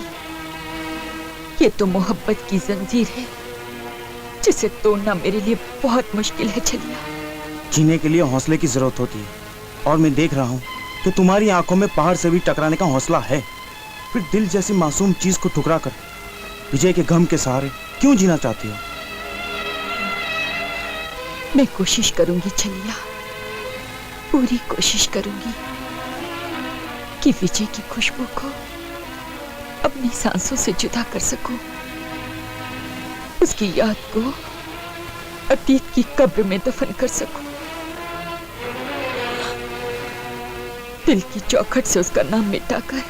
ये तो मोहब्बत की जंजीर है जिसे तोड़ना मेरे लिए बहुत मुश्किल है छलिया। जीने के लिए हौसले की जरूरत होती है, और मैं देख रहा हूँ कि तुम्हारी आंखों में पहाड़ से भी टकराने का हौसला है। फिर दिल जैसी मासूम चीज को ठुकरा कर विजय के गम के सहारे क्यों जीना चाहती हो? मैं कोशिश करूंगी छलिया, पूरी कोशिश करूंगी कि विजय की खुशबू को अपनी सांसों से जुदा कर सकूं, उसकी याद को अतीत की कब्र में दफन कर सकूं, दिल की चौखट से उसका नाम मिटाकर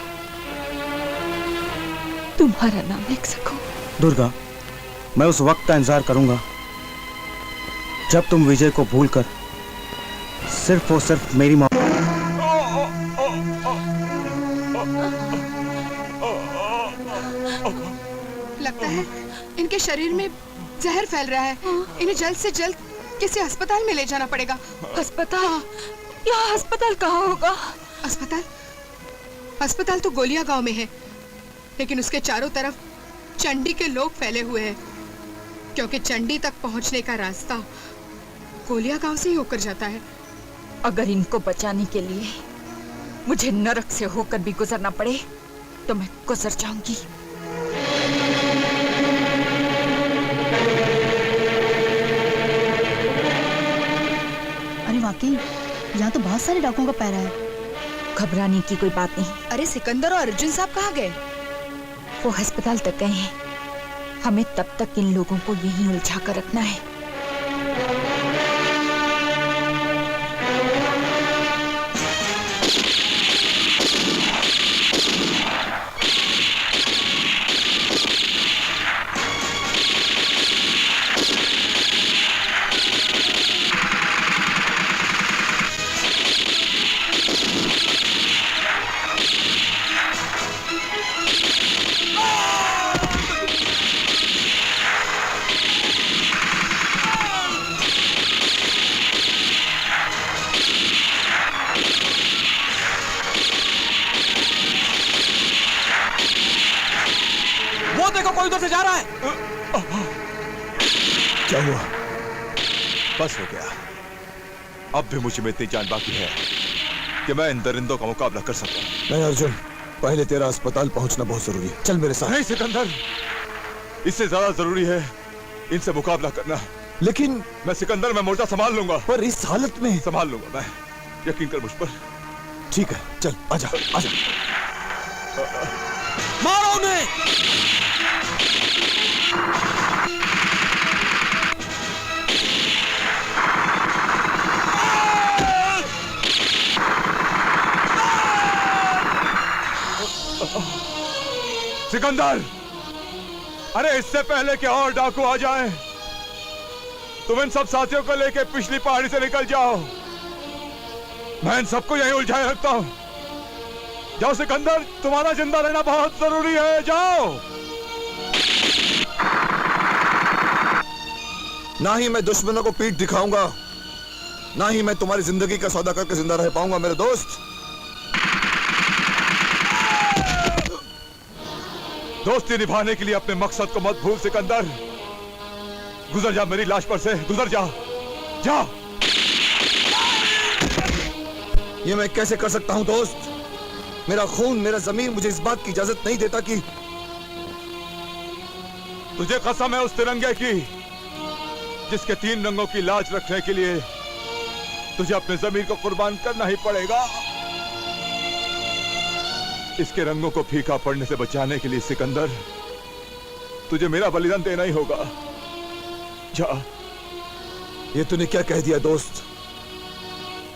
तुम्हारा नाम लिख सकूं। दुर्गा, मैं उस वक्त का इंतजार करूंगा जब तुम विजय को भूलकर सिर्फ और सिर्फ मेरी माँ। लगता है इनके शरीर में जहर फैल रहा है। इन्हें जल्द से जल्द किसी अस्पताल में ले जाना पड़ेगा। अस्पताल? यहाँ अस्पताल कहाँ होगा? अस्पताल? अस्पताल तो गोलिया गांव में है, लेकिन उसके चारों तरफ चंडी के लोग फैले हुए हैं, क्योंकि चंडी तक पहुंचने का रास्ता गोलिया गांव से ही होकर जाता है। अगर इनको बचाने के लिए मुझे नरक से होकर भी गुजरना पड़े तो मैं गुजर जाऊंगी। अरे वाकई यहाँ तो बहुत सारे डाकुओं का पैरा है। घबराने की कोई बात नहीं। अरे सिकंदर और अर्जुन साहब कहाँ गए? वो अस्पताल तक गए हैं। हमें तब तक इन लोगों को यहीं उलझा कर रखना है। देखो कोई उधर से जा रहा है। क्या हुआ? बस हो गया। अब भी मुझे में इतनी जान बाकी है कि मैं इन दरिंदों का मुकाबला कर सकता हूं। नहीं अर्जुन, पहले तेरा अस्पताल पहुंचना बहुत जरूरी है। चल मेरे साथ। नहीं सिकंदर, इससे ज्यादा जरूरी है इनसे मुकाबला करना। लेकिन मैं सिकंदर, मैं मोर्चा संभाल लूंगा। पर इस हालत में संभाल लूंगा मैं, यकीन कर मुझ पर। ठीक है, चल आजा आजा। मारो उन्हें। सिकंदर, अरे इससे पहले कि और डाकू आ जाएं, तुम इन सब साथियों को लेकर पिछली पहाड़ी से निकल जाओ। मैं इन सबको यहीं उलझाए रखता हूं। जाओ सिकंदर, तुम्हारा जिंदा रहना बहुत जरूरी है। जाओ। ना ही मैं दुश्मनों को पीठ दिखाऊंगा, ना ही मैं तुम्हारी जिंदगी का सौदा करके जिंदा रह पाऊंगा मेरे दोस्त। दोस्ती निभाने के लिए अपने मकसद को मत भूल सिकंदर। गुजर जा मेरी लाश पर से, गुजर जा। जा। ये मैं कैसे कर सकता हूं दोस्त? मेरा खून, मेरा जमीन मुझे इस बात की इजाजत नहीं देता कि तुझे कसम है उस तिरंगे की जिसके 3 रंगों की लाज रखने के लिए तुझे अपने जमीर को कुर्बान करना ही पड़ेगा। इसके रंगों को फीका पड़ने से बचाने के लिए सिकंदर, तुझे मेरा बलिदान देना ही होगा। जा। ये तूने क्या कह दिया दोस्त?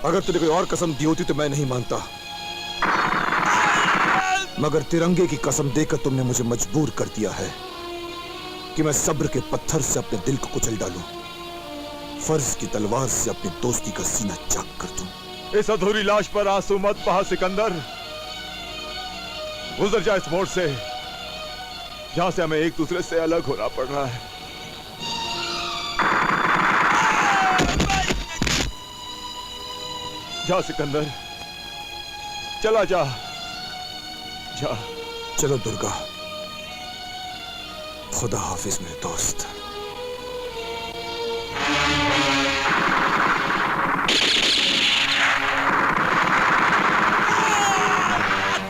अगर तूने कोई और कसम दी होती तो मैं नहीं मानता, मगर तिरंगे की कसम देकर तुमने मुझे मजबूर कर दिया है कि मैं सब्र के पत्थर से अपने दिल को कुचल डालूं, फर्ज की तलवार से अपनी दोस्ती का सीना चाक कर दूं। इस अधूरी लाश पर आंसू मत बहा सिकंदर। गुजर जा इस मोड़ से जहां से हमें एक दूसरे से अलग होना पड़ रहा है। जा सिकंदर, चला जा। जा। चलो दुर्गा, खुदा हाफिज मेरे दोस्त।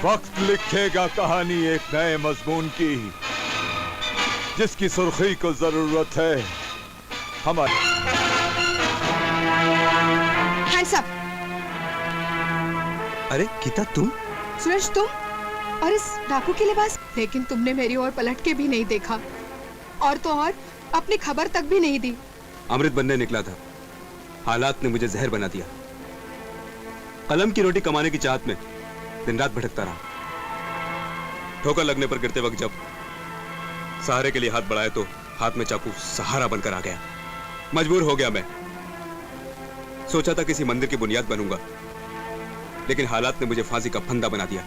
वक्त लिखेगा कहानी एक नए मजमून की, जिसकी सुर्खी को जरूरत है हमारी। Hands up. अरे गीता, तुम? सूरज, तुम? और इस डाकू के लिबास? लेकिन तुमने मेरी ओर पलट के भी नहीं देखा, और तो और अपनी खबर तक भी नहीं दी। अमृत बनने निकला था, हालात ने मुझे जहर बना दिया। कलम की रोटी कमाने की चाहत में दिन रात भटकता रहा। ठोकर लगने पर गिरते वक्त जब सहारे के लिए हाथ बढ़ाया तो हाथ में चाकू सहारा बनकर आ गया। मजबूर हो गया मैं। सोचा था किसी मंदिर की बुनियाद बनूंगा, लेकिन हालात ने मुझे फांसी का फंदा बना दिया।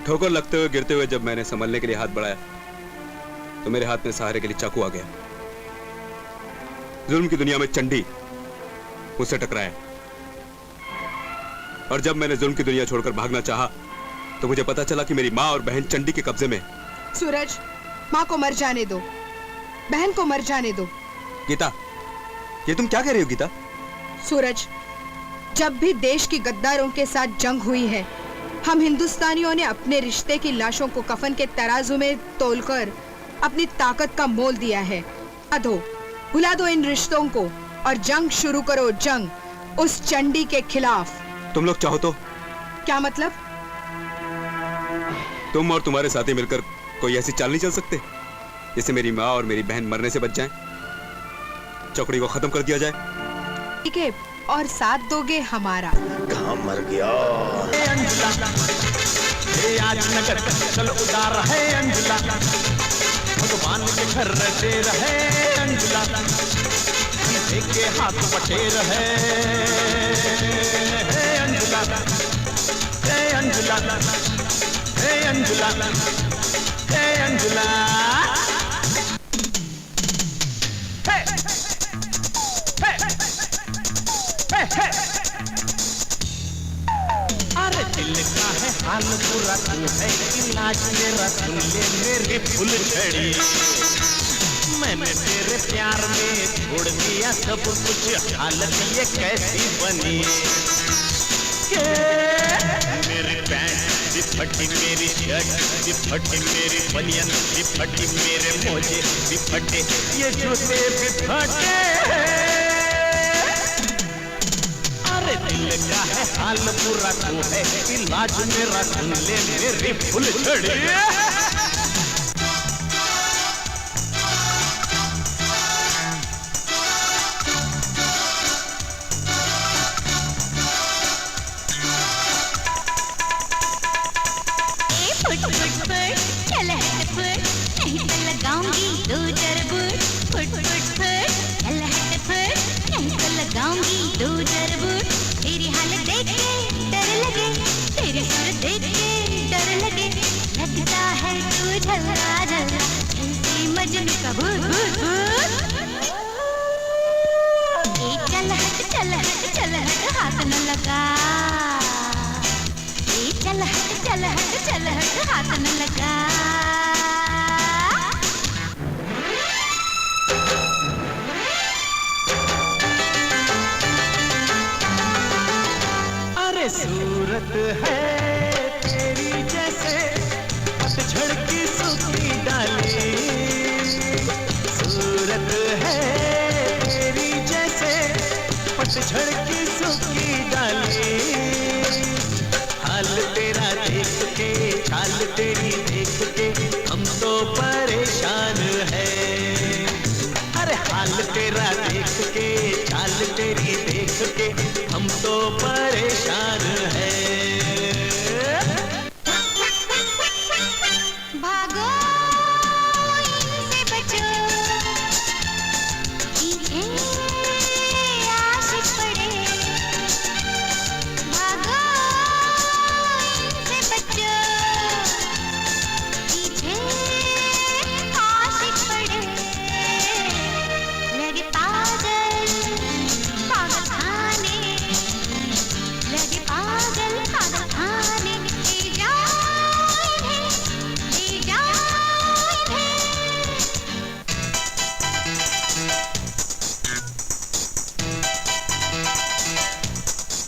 ठोकर लगते हुए गिरते हुए जब मैंने संभलने के लिए हाथ बढ़ाया तो मेरे हाथ में सहारे के लिए चाकू आ गया। जुल्म की दुनिया में चंडी मुझसे टकराया, और जब मैंने जुल्म की दुनिया छोड़कर भागना चाहा तो मुझे पता चला कि मेरी माँ और बहन चंडी के कब्जे में। सूरज, माँ को मर जाने दो, बहन को मर जाने दो। गीता, ये तुम क्या कह रही हो गीता? सूरज, जब भी देश की गद्दारों के साथ जंग हुई है, हम हिंदुस्तानियों ने अपने रिश्ते की लाशों को कफन के तराजू में तोलकर अपनी ताकत का मोल दिया है। अधो, भुला दो इन रिश्तों को और जंग शुरू करो, जंग उस चंडी के खिलाफ। तुम लोग चाहो तो? क्या मतलब? तुम और तुम्हारे साथी मिलकर कोई ऐसी चाल नहीं चल सकते जिससे मेरी माँ और मेरी बहन मरने से बच जाएं, चौकड़ी को खत्म कर दिया जाए। ठीक है, और साथ दोगे हमारा। कहाँ मर गया? आज नगर चल उदार है अंजुला, भगवान के घर रहते रहे अंजुला, एक के हाथ पटेर है अंजुला, अंजुला, अंजुला, अंजुला। अरे दिल का है हाल पूरा तू है, इलाज मेरा सुन ले मेरी फुल झड़ी। मैंने तेरे प्यार में छोड़ दिया सब कुछ, हालत ये कैसी बनी के मेरी पैंट भी फटी, मेरी शर्ट भी फटी, मेरी बनियान भी फटी, मेरे मोजे भी फटे, ये जूते भी फटे। अरे दिल का है हाल पूरा तू है, इलाज मेरा सुन ले मेरी फुल झड़ी। चल हट फुट, नहीं तो लगाऊंगी दो तरबूज। फुट फुट फुट, चल हट फुट, नहीं तो लगाऊंगी दो तरबूज। तेरी हालत देख के डर लगे, तेरी सूरत देख के डर लगे, लगता है तू झल्ला झल्ला, जैसे मजनू का भूत भूत भूत। चल हट चल हट चल हट, हाथ न लगा। चल हट चल हट चल हट, हाथ न लगा। अरे सूरत है तेरी जैसे पतझड़ की सूखी डाली, सूरत है तेरी जैसे पतझड़ की सूखी डाली। हाल तेरा देख के, चाल तेरी देख के हम तो परेशान हैं। अरे हाल तेरा देख के, चाल तेरी देख के हम तो परेशान हैं। भागो इनसे बचो, इन्हें आशिक पड़े। भागो इनसे बचो, इन्हें आशिक पड़े। लगे पागल पागल खाने, लगे पागल पागल खाने। ले जाओ इन्हें, ले जाओ इन्हें।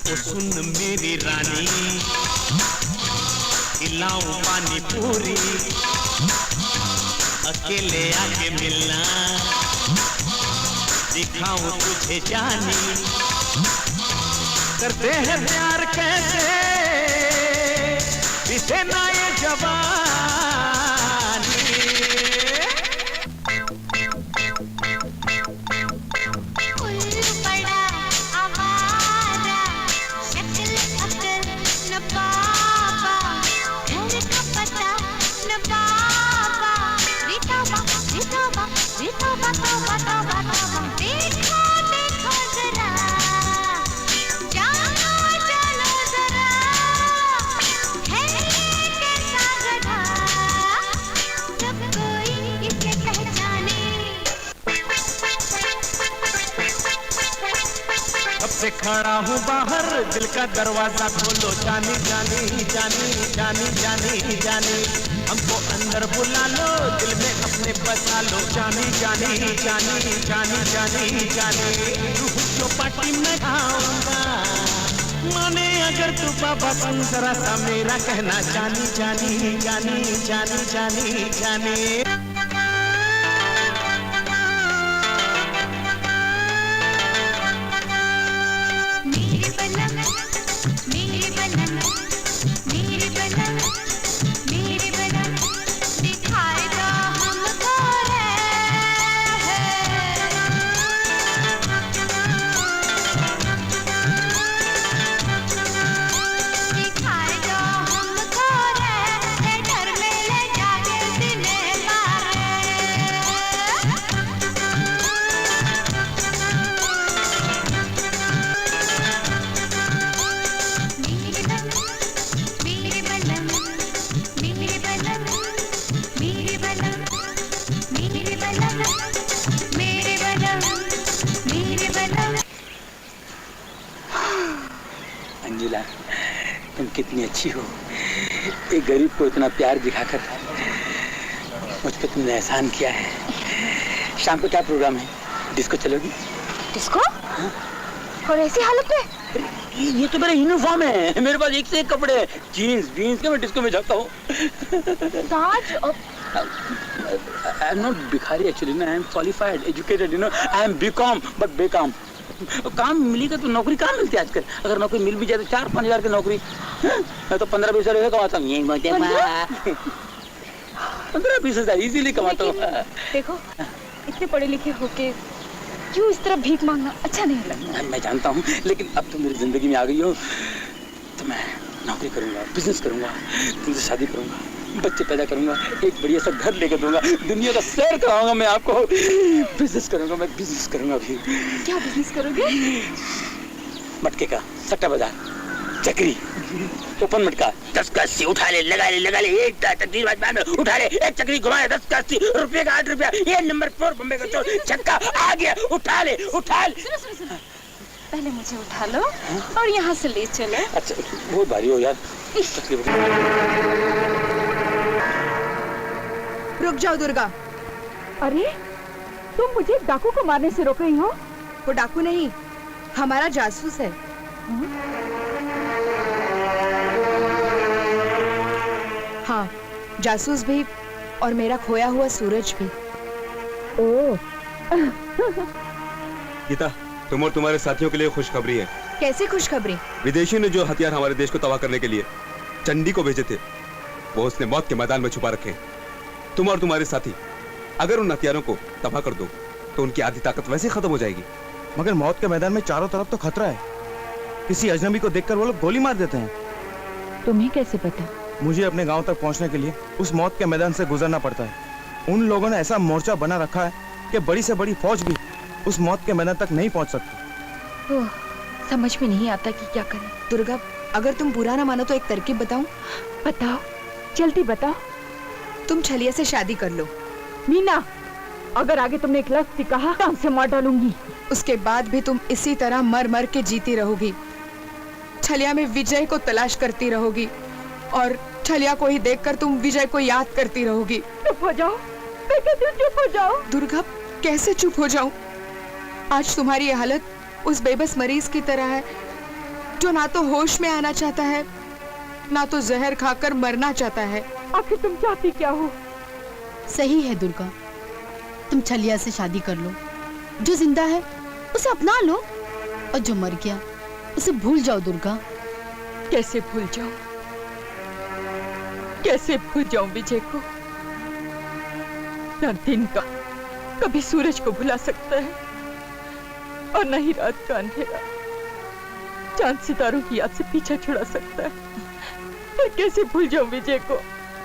ओ सुन मेरी रानी, खिलाऊं पानी पूरी, अकेले आके मिलना, दिखाऊं तुझे जानी। करते हैं प्यार कैसे, बीते ना ये जवानी। उल्लू पड़ा आवारा, शक्ल अकल न पापा, घर का पता न पापा। रितोबा रितोबा रितोबा तोबा तोबा तोबा। देखो देखो जरा, जानो जानो जरा, है ये कैसा गधा, सब कोई इसे पहचाने। कब से खड़ा हूँ बाहर, दिल का दरवाजा खोलो, जानी जानी जानी जानी जानी जानी। हमको अंदर बुला लो, दिल में अपने बसा लो, जानी जानी जानी जानी जानी जानी। रूह जो पार्टी में आऊंगा, माने अगर तू बाबा सुन जरा सा मेरा कहना, जानी जानी जानी जानी जानी जानी। मेरे बलम मेरे बलम मेरे बलम, दिखाएगा हमको है मंजुला, तुम कितनी अच्छी हो। एक गरीब को इतना प्यार दिखाकर मुझ पे तुमने एहसान किया है। शाम को क्या प्रोग्राम है? डिस्को चलोगी? डिस्को? और ऐसी हालत में? ये तो मेरा यूनिफॉर्म है, मेरे पास एक से एक कपड़े हैं। जीन्स के मैं डिस्को में जाता हूँ। आई एम नॉट भिखारी actually, I am qualified, educated, you know. I am BCom but बेकॉम। काम मिलेगा तो नौकरी कहाँ मिलती है आजकल? अगर नौकरी मिल भी जाए तो 4-5 हजार की नौकरी, मैं तो 15-20 हजार कमाता हूँ। 15-20 हजार इजीली कमाता हूँ। देखो, इतने पढ़े लिखे होके क्यों इस तरह भीख मांगना अच्छा नहीं लगता। मैं जानता हूँ, लेकिन अब तुम मेरी जिंदगी में आ गई हो तो मैं नौकरी करूंगा, बिजनेस करूंगा, तुमसे शादी करूंगा, बच्चे पैदा करूंगा, एक बढ़िया सा घर लेकर दूंगा, दुनिया का सैर कराऊंगा मैं आपको। बिजनेस करूंगा, मैं बिजनेस करूंगा अभी। क्या बिजनेस करोगे? मटके का, सट्टा बाजार, चक्री, ओपन मटका, 10 का 80 उठा ले, लगा ले, एक तकदीर में उठा ले, एक चक्री घुमा ले, 10 का 80 रुपये का 8 रुपया, ये नंबर 4 बम्बे का चोर, छक्का आ गया, उठा ले। सुनो। पहले मुझे उठा लो और यहाँ से ले चलो। अच्छा, बहुत भारी हो यार। रुक जाओ दुर्गा। अरे, तुम मुझे डाकू को मारने से रोक रही हो? वो डाकू नहीं, हमारा जासूस है। हाँ, जासूस भी और मेरा खोया हुआ सूरज भी। ओह। गीता, तुम और तुम्हारे साथियों के लिए खुशखबरी है। कैसे खुशखबरी? विदेशियों ने जो हथियार हमारे देश को तबाह करने के लिए चंडी को भेजे थे, वो उसने मौत के मैदान में छुपा रखे हैं। तुम और तुम्हारे साथी अगर उन हथियारों को तबाह कर दो तो उनकी आधी ताकत वैसे ही खत्म हो जाएगी। मगर मौत के मैदान में चारों तरफ तो खतरा है। किसी अजनबी को देखकर वो लोग गोली मार देते हैं। तुम्हें कैसे पता? मुझे अपने गांव तक पहुंचने के लिए उस मौत के मैदान से गुजरना पड़ता है। उन लोगों ने ऐसा मोर्चा बना रखा है कि बड़ी से बड़ी फौज भी उस मौत के मैदान तक नहीं पहुंच सकती। ओह, समझ में नहीं आता कि क्या करें। दुर्गा, अगर तुम बुरा ना मानो तो एक तरकीब बताऊं? बताओ, जल्दी बताओ। तुम छलिया से शादी कर लो। मीना, अगर आगे तुमने एक लफ्ज़ कहा तो हमसे मार डालूंगी। उसके बाद भी तुम इसी तरह मर मर के जीती रहोगी। छलिया में विजय को तलाश करती रहोगी और छलिया को ही देखकर तुम विजय को याद करती रहोगी। चुप हो जाओ, मैं कहती हूँ चुप हो जाओ। दुर्गा, कैसे चुप हो जाऊं? आज तुम्हारी ये हालत उस बेबस मरीज की तरह है जो ना तो होश में आना चाहता है, ना तो जहर खाकर मरना चाहता है। आखिर तुम चाहती क्या हो? सही है दुर्गा, तुम छलिया से शादी कर लो। जो जिंदा है उसे अपना लो और जो मर गया उसे भूल जाओ। दुर्गा, कैसे भूल जाऊं? कैसे भूल जाऊं विजय को? न दिन का कभी सूरज को भुला सकता है और न ही रात का अंधेरा चांद सितारों की याद से पीछा छुड़ा सकता है। फिर कैसे भूल जाऊं विजय को?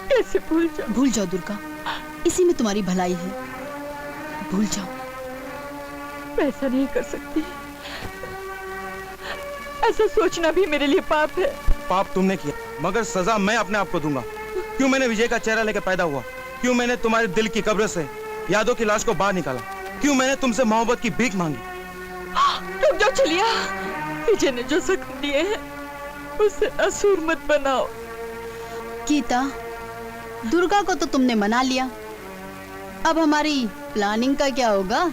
कैसे भूल जाऊं? भूल जाओ दुर्गा, इसी में तुम्हारी भलाई है। भूल जाओ। मैं ऐसा नहीं कर सकती। ऐसा सोचना भी मेरे लिए पाप है। पाप तुमने किया, मगर सजा मैं अपने आप को दूंगा। क्यों मैंने विजय का चेहरा लेकर पैदा हुआ? क्यों मैंने तुम्हारे दिल की कब्र से यादों की लाश को बाहर निकाला? क्यों मैंने तुमसे मोहब्बत की भीख मांगी? रुक जाओ छलिया, विजय ने जो जख्म दिए हैं उसे असूर मत बनाओ। गीता, दुर्गा को तो तुमने मना लिया, अब हमारी प्लानिंग का क्या होगा?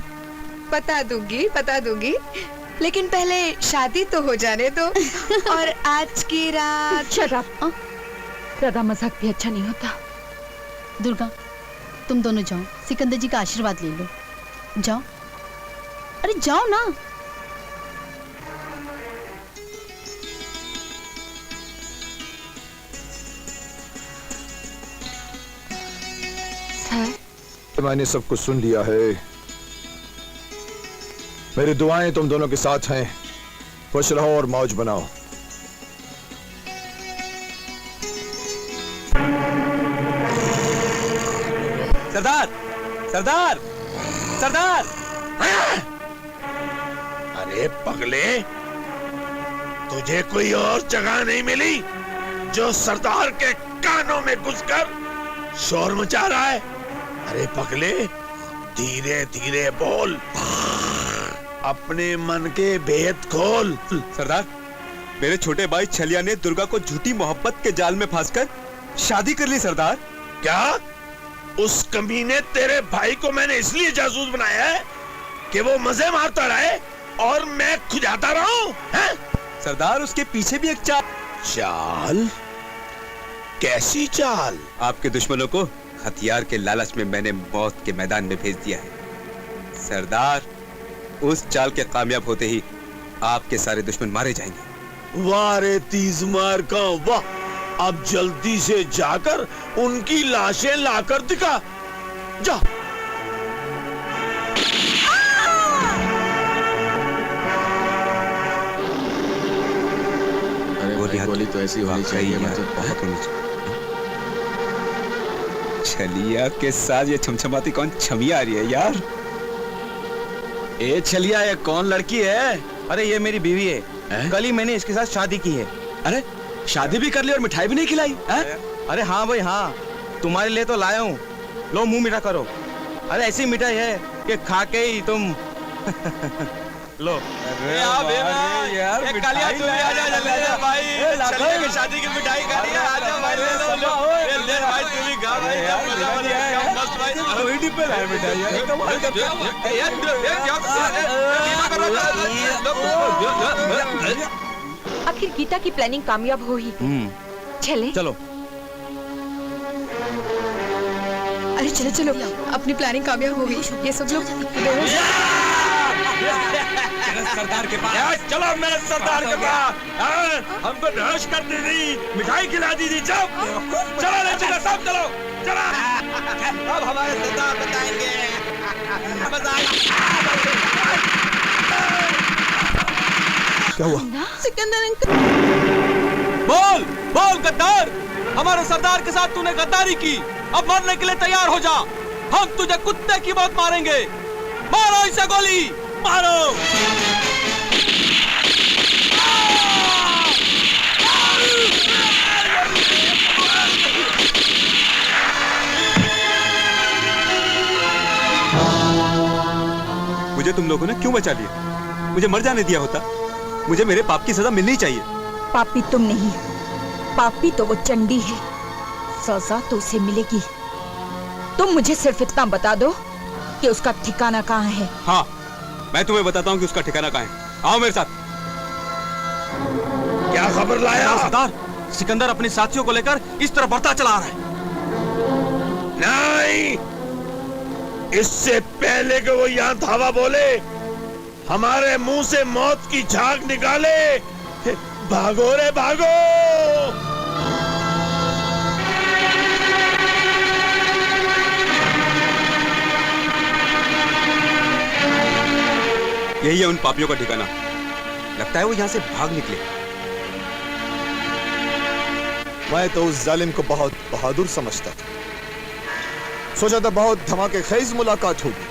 बता दूंगी, लेकिन पहले शादी तो हो जाने दो। और आज की रात शराब, ज्यादा मजाक भी अच्छा नहीं होता। दुर्गा, तुम दोनों जाओ, सिकंदर जी का आशीर्वाद ले लो। जाओ, अरे जाओ ना। सर, मैंने सब कुछ सुन लिया है। मेरी दुआएं तुम दोनों के साथ हैं। खुश रहो और मौज बनाओ। सरदार, सरदार, सरदार! अरे पगले, तुझे कोई और जगह नहीं मिली जो सरदार के कानों में घुसकर शोर मचा रहा है? अरे पगले, धीरे धीरे बोल, अपने मन के भेद खोल। सरदार, मेरे छोटे भाई छलिया ने दुर्गा को झूठी मोहब्बत के जाल में फंसकर शादी कर ली सरदार। क्या? उस कमीने तेरे भाई को मैंने इसलिए जासूस बनाया है कि वो मजे मारता रहे और मैं खुजाता रहूं? हैं? सरदार उसके पीछे भी एक चाल। चाल? कैसी चाल? आपके दुश्मनों को हथियार के लालच में मैंने मौत के मैदान में भेज दिया है सरदार। उस चाल के कामयाब होते ही आपके सारे दुश्मन मारे जाएंगे। वाह रे तीज मार का वाह! अब जल्दी से जाकर उनकी लाशें लाकर दिखा। जा। गोली तो ऐसी होनी चाहिए, मतलब बहुत होनी चाहिए। छलिया के साथ ये छमछमाती कौन छमिया आ रही है यार? ए छलिया, ये कौन लड़की है? अरे ये मेरी बीवी है। कल ही मैंने इसके साथ शादी की है। अरे शादी भी कर ली और मिठाई भी नहीं खिलाई? अरे हाँ भाई हाँ, तुम्हारे लिए तो लाया हूँ। लो मुंह मीठा करो। अरे ऐसी मिठाई है कि खा के ही तुम लो। यार कालिया तू भी आ जा जल्दी से भाई। छलिया की शादी की मिठाई खा रही है, आ जा भाई, ले लो ले भाई, तू भी खा भाई। मस्त भाई, कोई डिब्बे लाए मिठाई यार, कमाल करते हो यार। आखिर गीता की प्लानिंग कामयाब हो ही चले। चलो अरे चलो चलो, अपनी प्लानिंग कामयाब हो गई। ये सब लोग सरदार के पास चलो, मेरे सरदार के पास। हमको बेहोश कर दी थी, मिठाई खिला दी थी। चलो ले चलो, सब चलो चलो। अब हमारे सरदार बताएंगे। क्या हुआ? सिकंदर अंकल। बोल बोल गद्दार, हमारे सरदार के साथ तूने गद्दारी की, अब मरने के लिए तैयार हो जा। हम तुझे कुत्ते की मौत मारेंगे। मारो इसे गोली, मारो। मुझे तुम लोगों ने क्यों बचा लिया? मुझे मर जाने दिया होता। मुझे मेरे पाप की सजा मिलनी चाहिए। पापी तुम नहीं, पापी तो वो चंडी है। सजा तो उसे मिलेगी। तुम मुझे सिर्फ इतना बता दो कि उसका ठिकाना कहाँ है। हाँ, मैं तुम्हें बताता हूँ कि उसका ठिकाना कहाँ है। आओ मेरे साथ। क्या खबर लाया? सरदार, सिकंदर अपने साथियों को लेकर इस तरफ बढ़ता चला आ रहा है। नहीं, इससे पहले कि वो यहाँ धावा बोले, हमारे मुंह से मौत की झाग निकाले। भागो रे भागो। यही है उन पापियों का ठिकाना। लगता है वो यहाँ से भाग निकले। मैं तो उस जालिम को बहुत बहादुर समझता था। सोचा था बहुत धमाकेखेज मुलाकात होगी।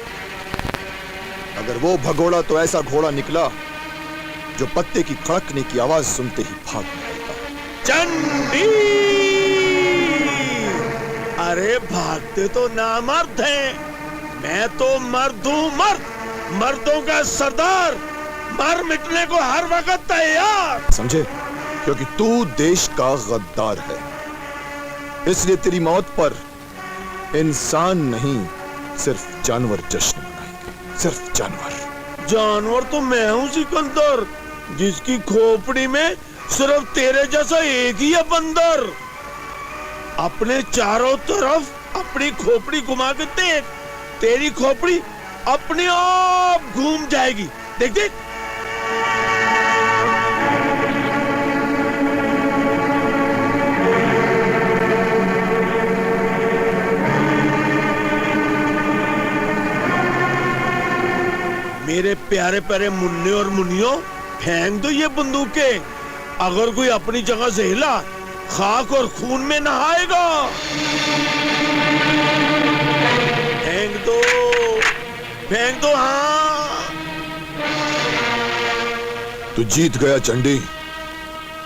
अगर वो भगोड़ा तो ऐसा घोड़ा निकला जो पत्ते की खड़कने की आवाज सुनते ही भाग जाएगा। चंडी! अरे भागते तो नामर्द हैं। मैं तो मर्द हूँ, मर्द, मर्दों का सरदार, मर मिटने को हर वक्त तैयार। समझे? क्योंकि तू देश का गद्दार है, इसलिए तेरी मौत पर इंसान नहीं सिर्फ जानवर जश्न मनाएंगे। सिर्फ जानवर। जानवर तो मैं हूँ सिकंदर, जिसकी खोपड़ी में सिर्फ तेरे जैसा एक ही है बंदर। अपने चारों तरफ अपनी खोपड़ी घुमा के देख, तेरी खोपड़ी अपने आप घूम जाएगी। देख देख। मेरे प्यारे प्यारे मुन्ने और मुनियों, फेंक दो ये बंदूकें। अगर कोई अपनी जगह से हिला, खाक और खून में नहाएगा। फेंक दो, फेंक दो। हाँ, तू जीत गया चंडी।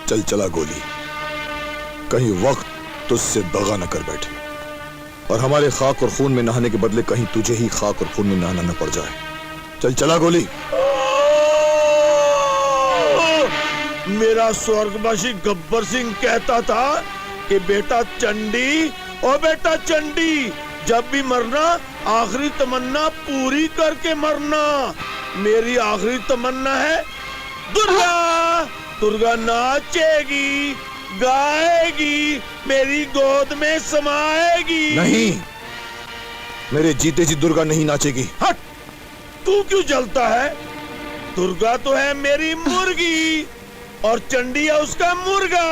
चल चला गोली, कहीं वक्त तुझसे दगा न कर बैठे और हमारे खाक और खून में नहाने के बदले कहीं तुझे ही खाक और खून में नहाना न पड़ जाए। चल चला गोली। मेरा स्वर्गवासी गब्बर सिंह कहता था कि बेटा चंडी, ओ बेटा चंडी, जब भी मरना आखिरी तमन्ना पूरी करके मरना। मेरी आखिरी तमन्ना है दुर्गा। दुर्गा नाचेगी, गाएगी, मेरी गोद में समाएगी। नहीं, मेरे जीते जी दुर्गा नहीं नाचेगी। हट, तू क्यों जलता है? दुर्गा तो है मेरी मुर्गी और चंडी है उसका मुर्गा।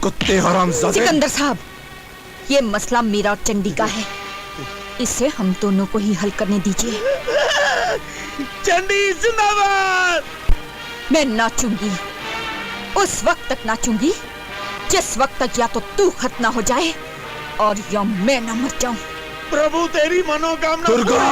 कुत्ते हरामजादे। सिकंदर साहब, ये मसला मेरा और चंडी का है, इसे हम दोनों को ही हल करने दीजिए। चंडी जिंदाबाद। मैं नाचूंगी, उस वक्त तक नाचूंगी जिस वक्त तक या तो तू खत्म ना हो जाए और या मैं ना मर जाऊं। प्रभु तेरी मनोकामना। दुर्गा!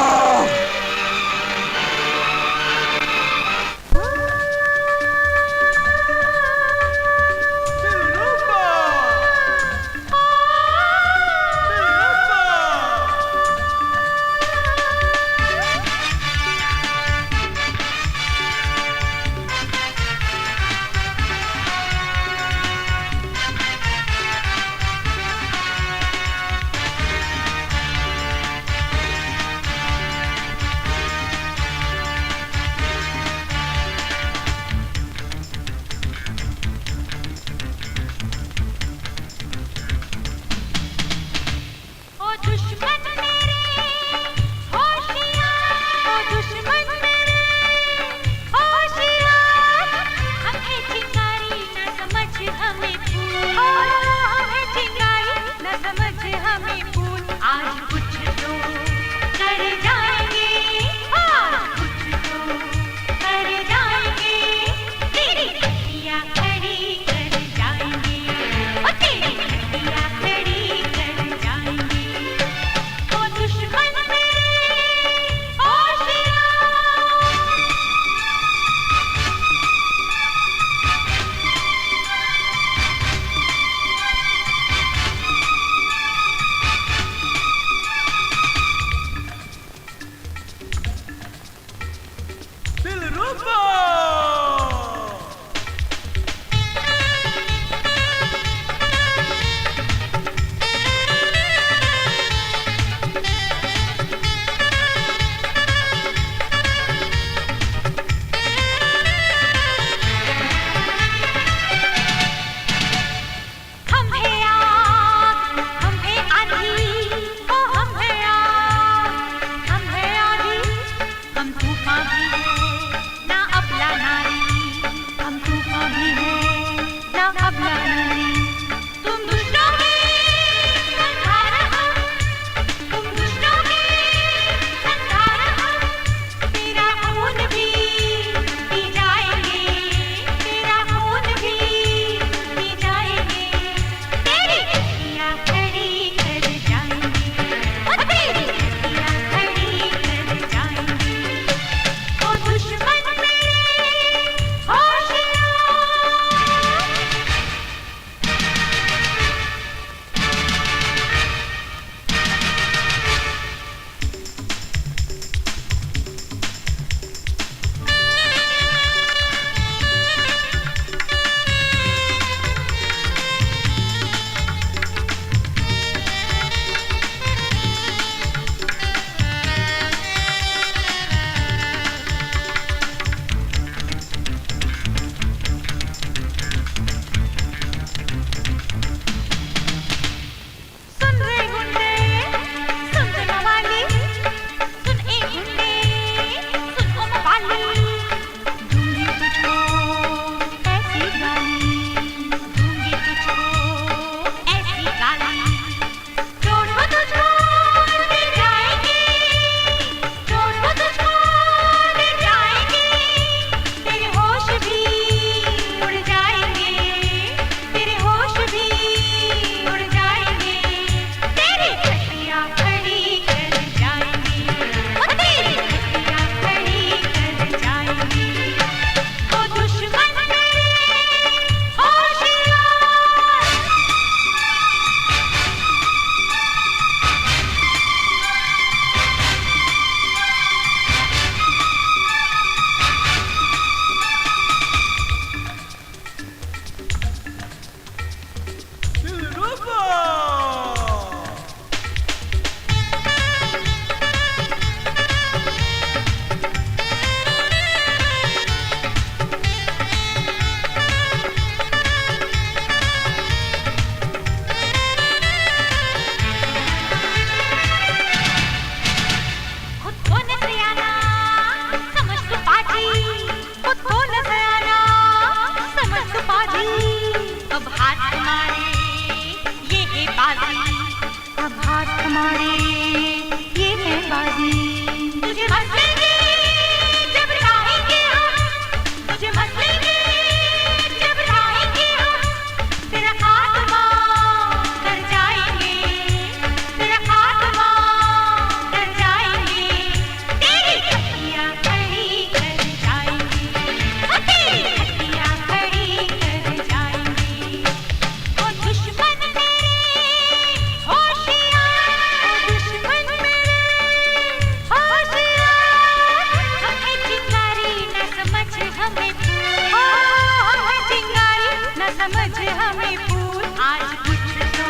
हमें फूल, हमें चिंगारी न समझ हमें फूल। आज कुछ तो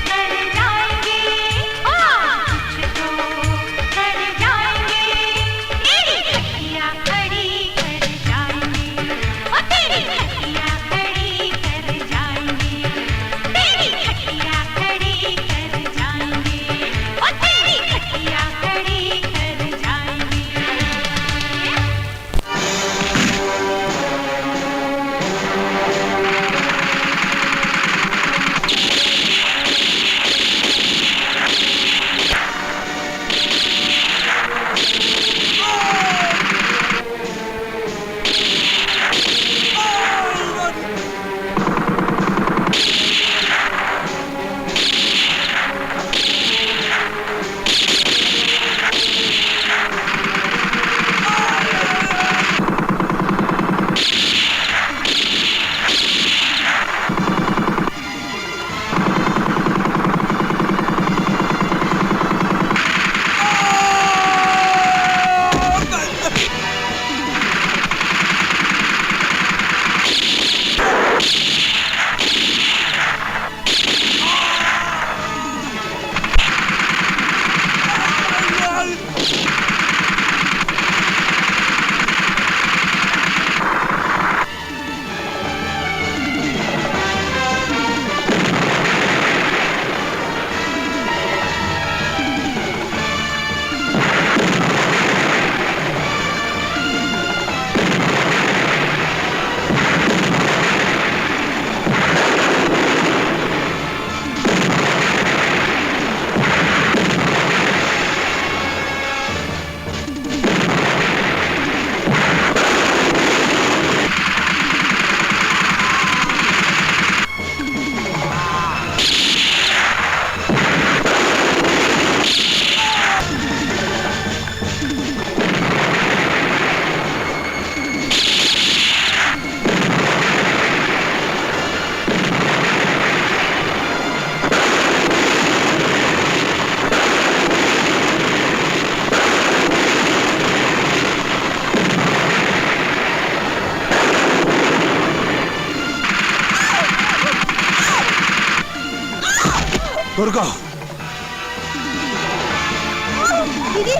कर जाएंगे, कुछ तो कर जाएंगे। तेरी खटिया खड़ी कर जाएंगे, तेरी खटिया खड़ी कर जाएंगे। तेरी खटिया खड़ी कर जाएंगे, तेरी खटिया खड़ी कर जाएंगे। दुर्गा, दीदी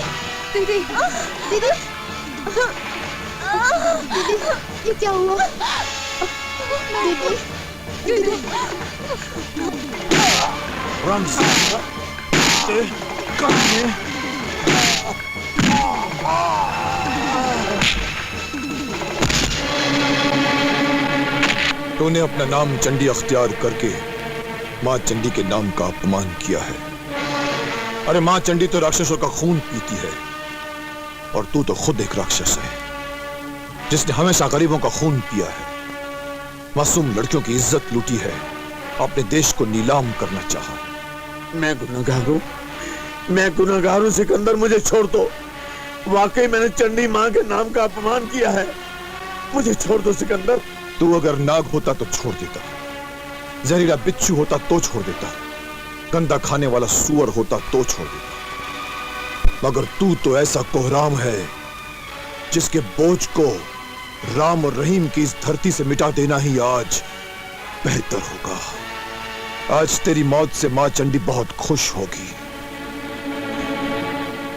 दीदी दीदी दीदी, ये क्या हुआ? दीदी दीदी राम तूने अपना नाम चंडी अख्तियार करके माँ चंडी के नाम का अपमान किया है। अरे माँ चंडी तो राक्षसों का खून पीती है और तू तो खुद एक राक्षस है जिसने हमेशा गरीबों का खून पिया है, मासूम लड़कियों की इज्जत लूटी है, अपने देश को नीलाम करना चाहा। मैं गुनहगार हूं सिकंदर, मुझे छोड़ दो। वाकई मैंने चंडी माँ के नाम का अपमान किया है, मुझे छोड़ दो सिकंदर। तू अगर नाग होता तो छोड़ देता, जहरीला बिच्छू होता तो छोड़ देता, गंदा खाने वाला सुअर होता तो छोड़ देता, मगर तू तो ऐसा कोहराम है जिसके बोझ को राम और रहीम की इस धरती से मिटा देना ही आज बेहतर होगा। आज तेरी मौत से मां चंडी बहुत खुश होगी।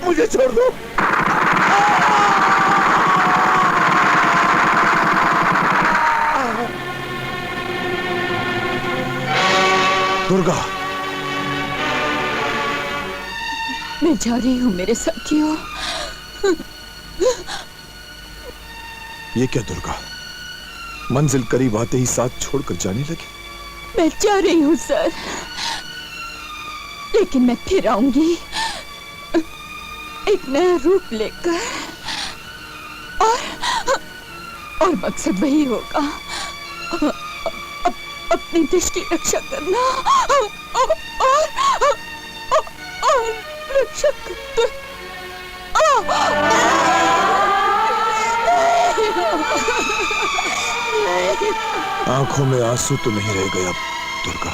मुझे छोड़ दो। दुर्गा, मैं जा रही हूँ मेरे साथियों। ये क्या दुर्गा, मंजिल करीब आते ही साथ छोड़कर जाने लगी? मैं जा रही हूँ सर, लेकिन मैं फिर आऊंगी एक नया रूप लेकर, और मकसद वही होगा, अपने देश की रक्षा करना और रक्षा करते। आंखों में आंसू तो नहीं रह गए अब दुर्गा।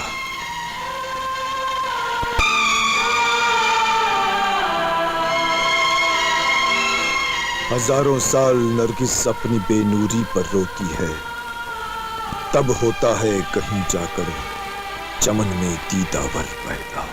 हजारों साल नरगिस अपनी बेनूरी पर रोती है, तब होता है कहीं जाकर चमन में दीदावर पैदा।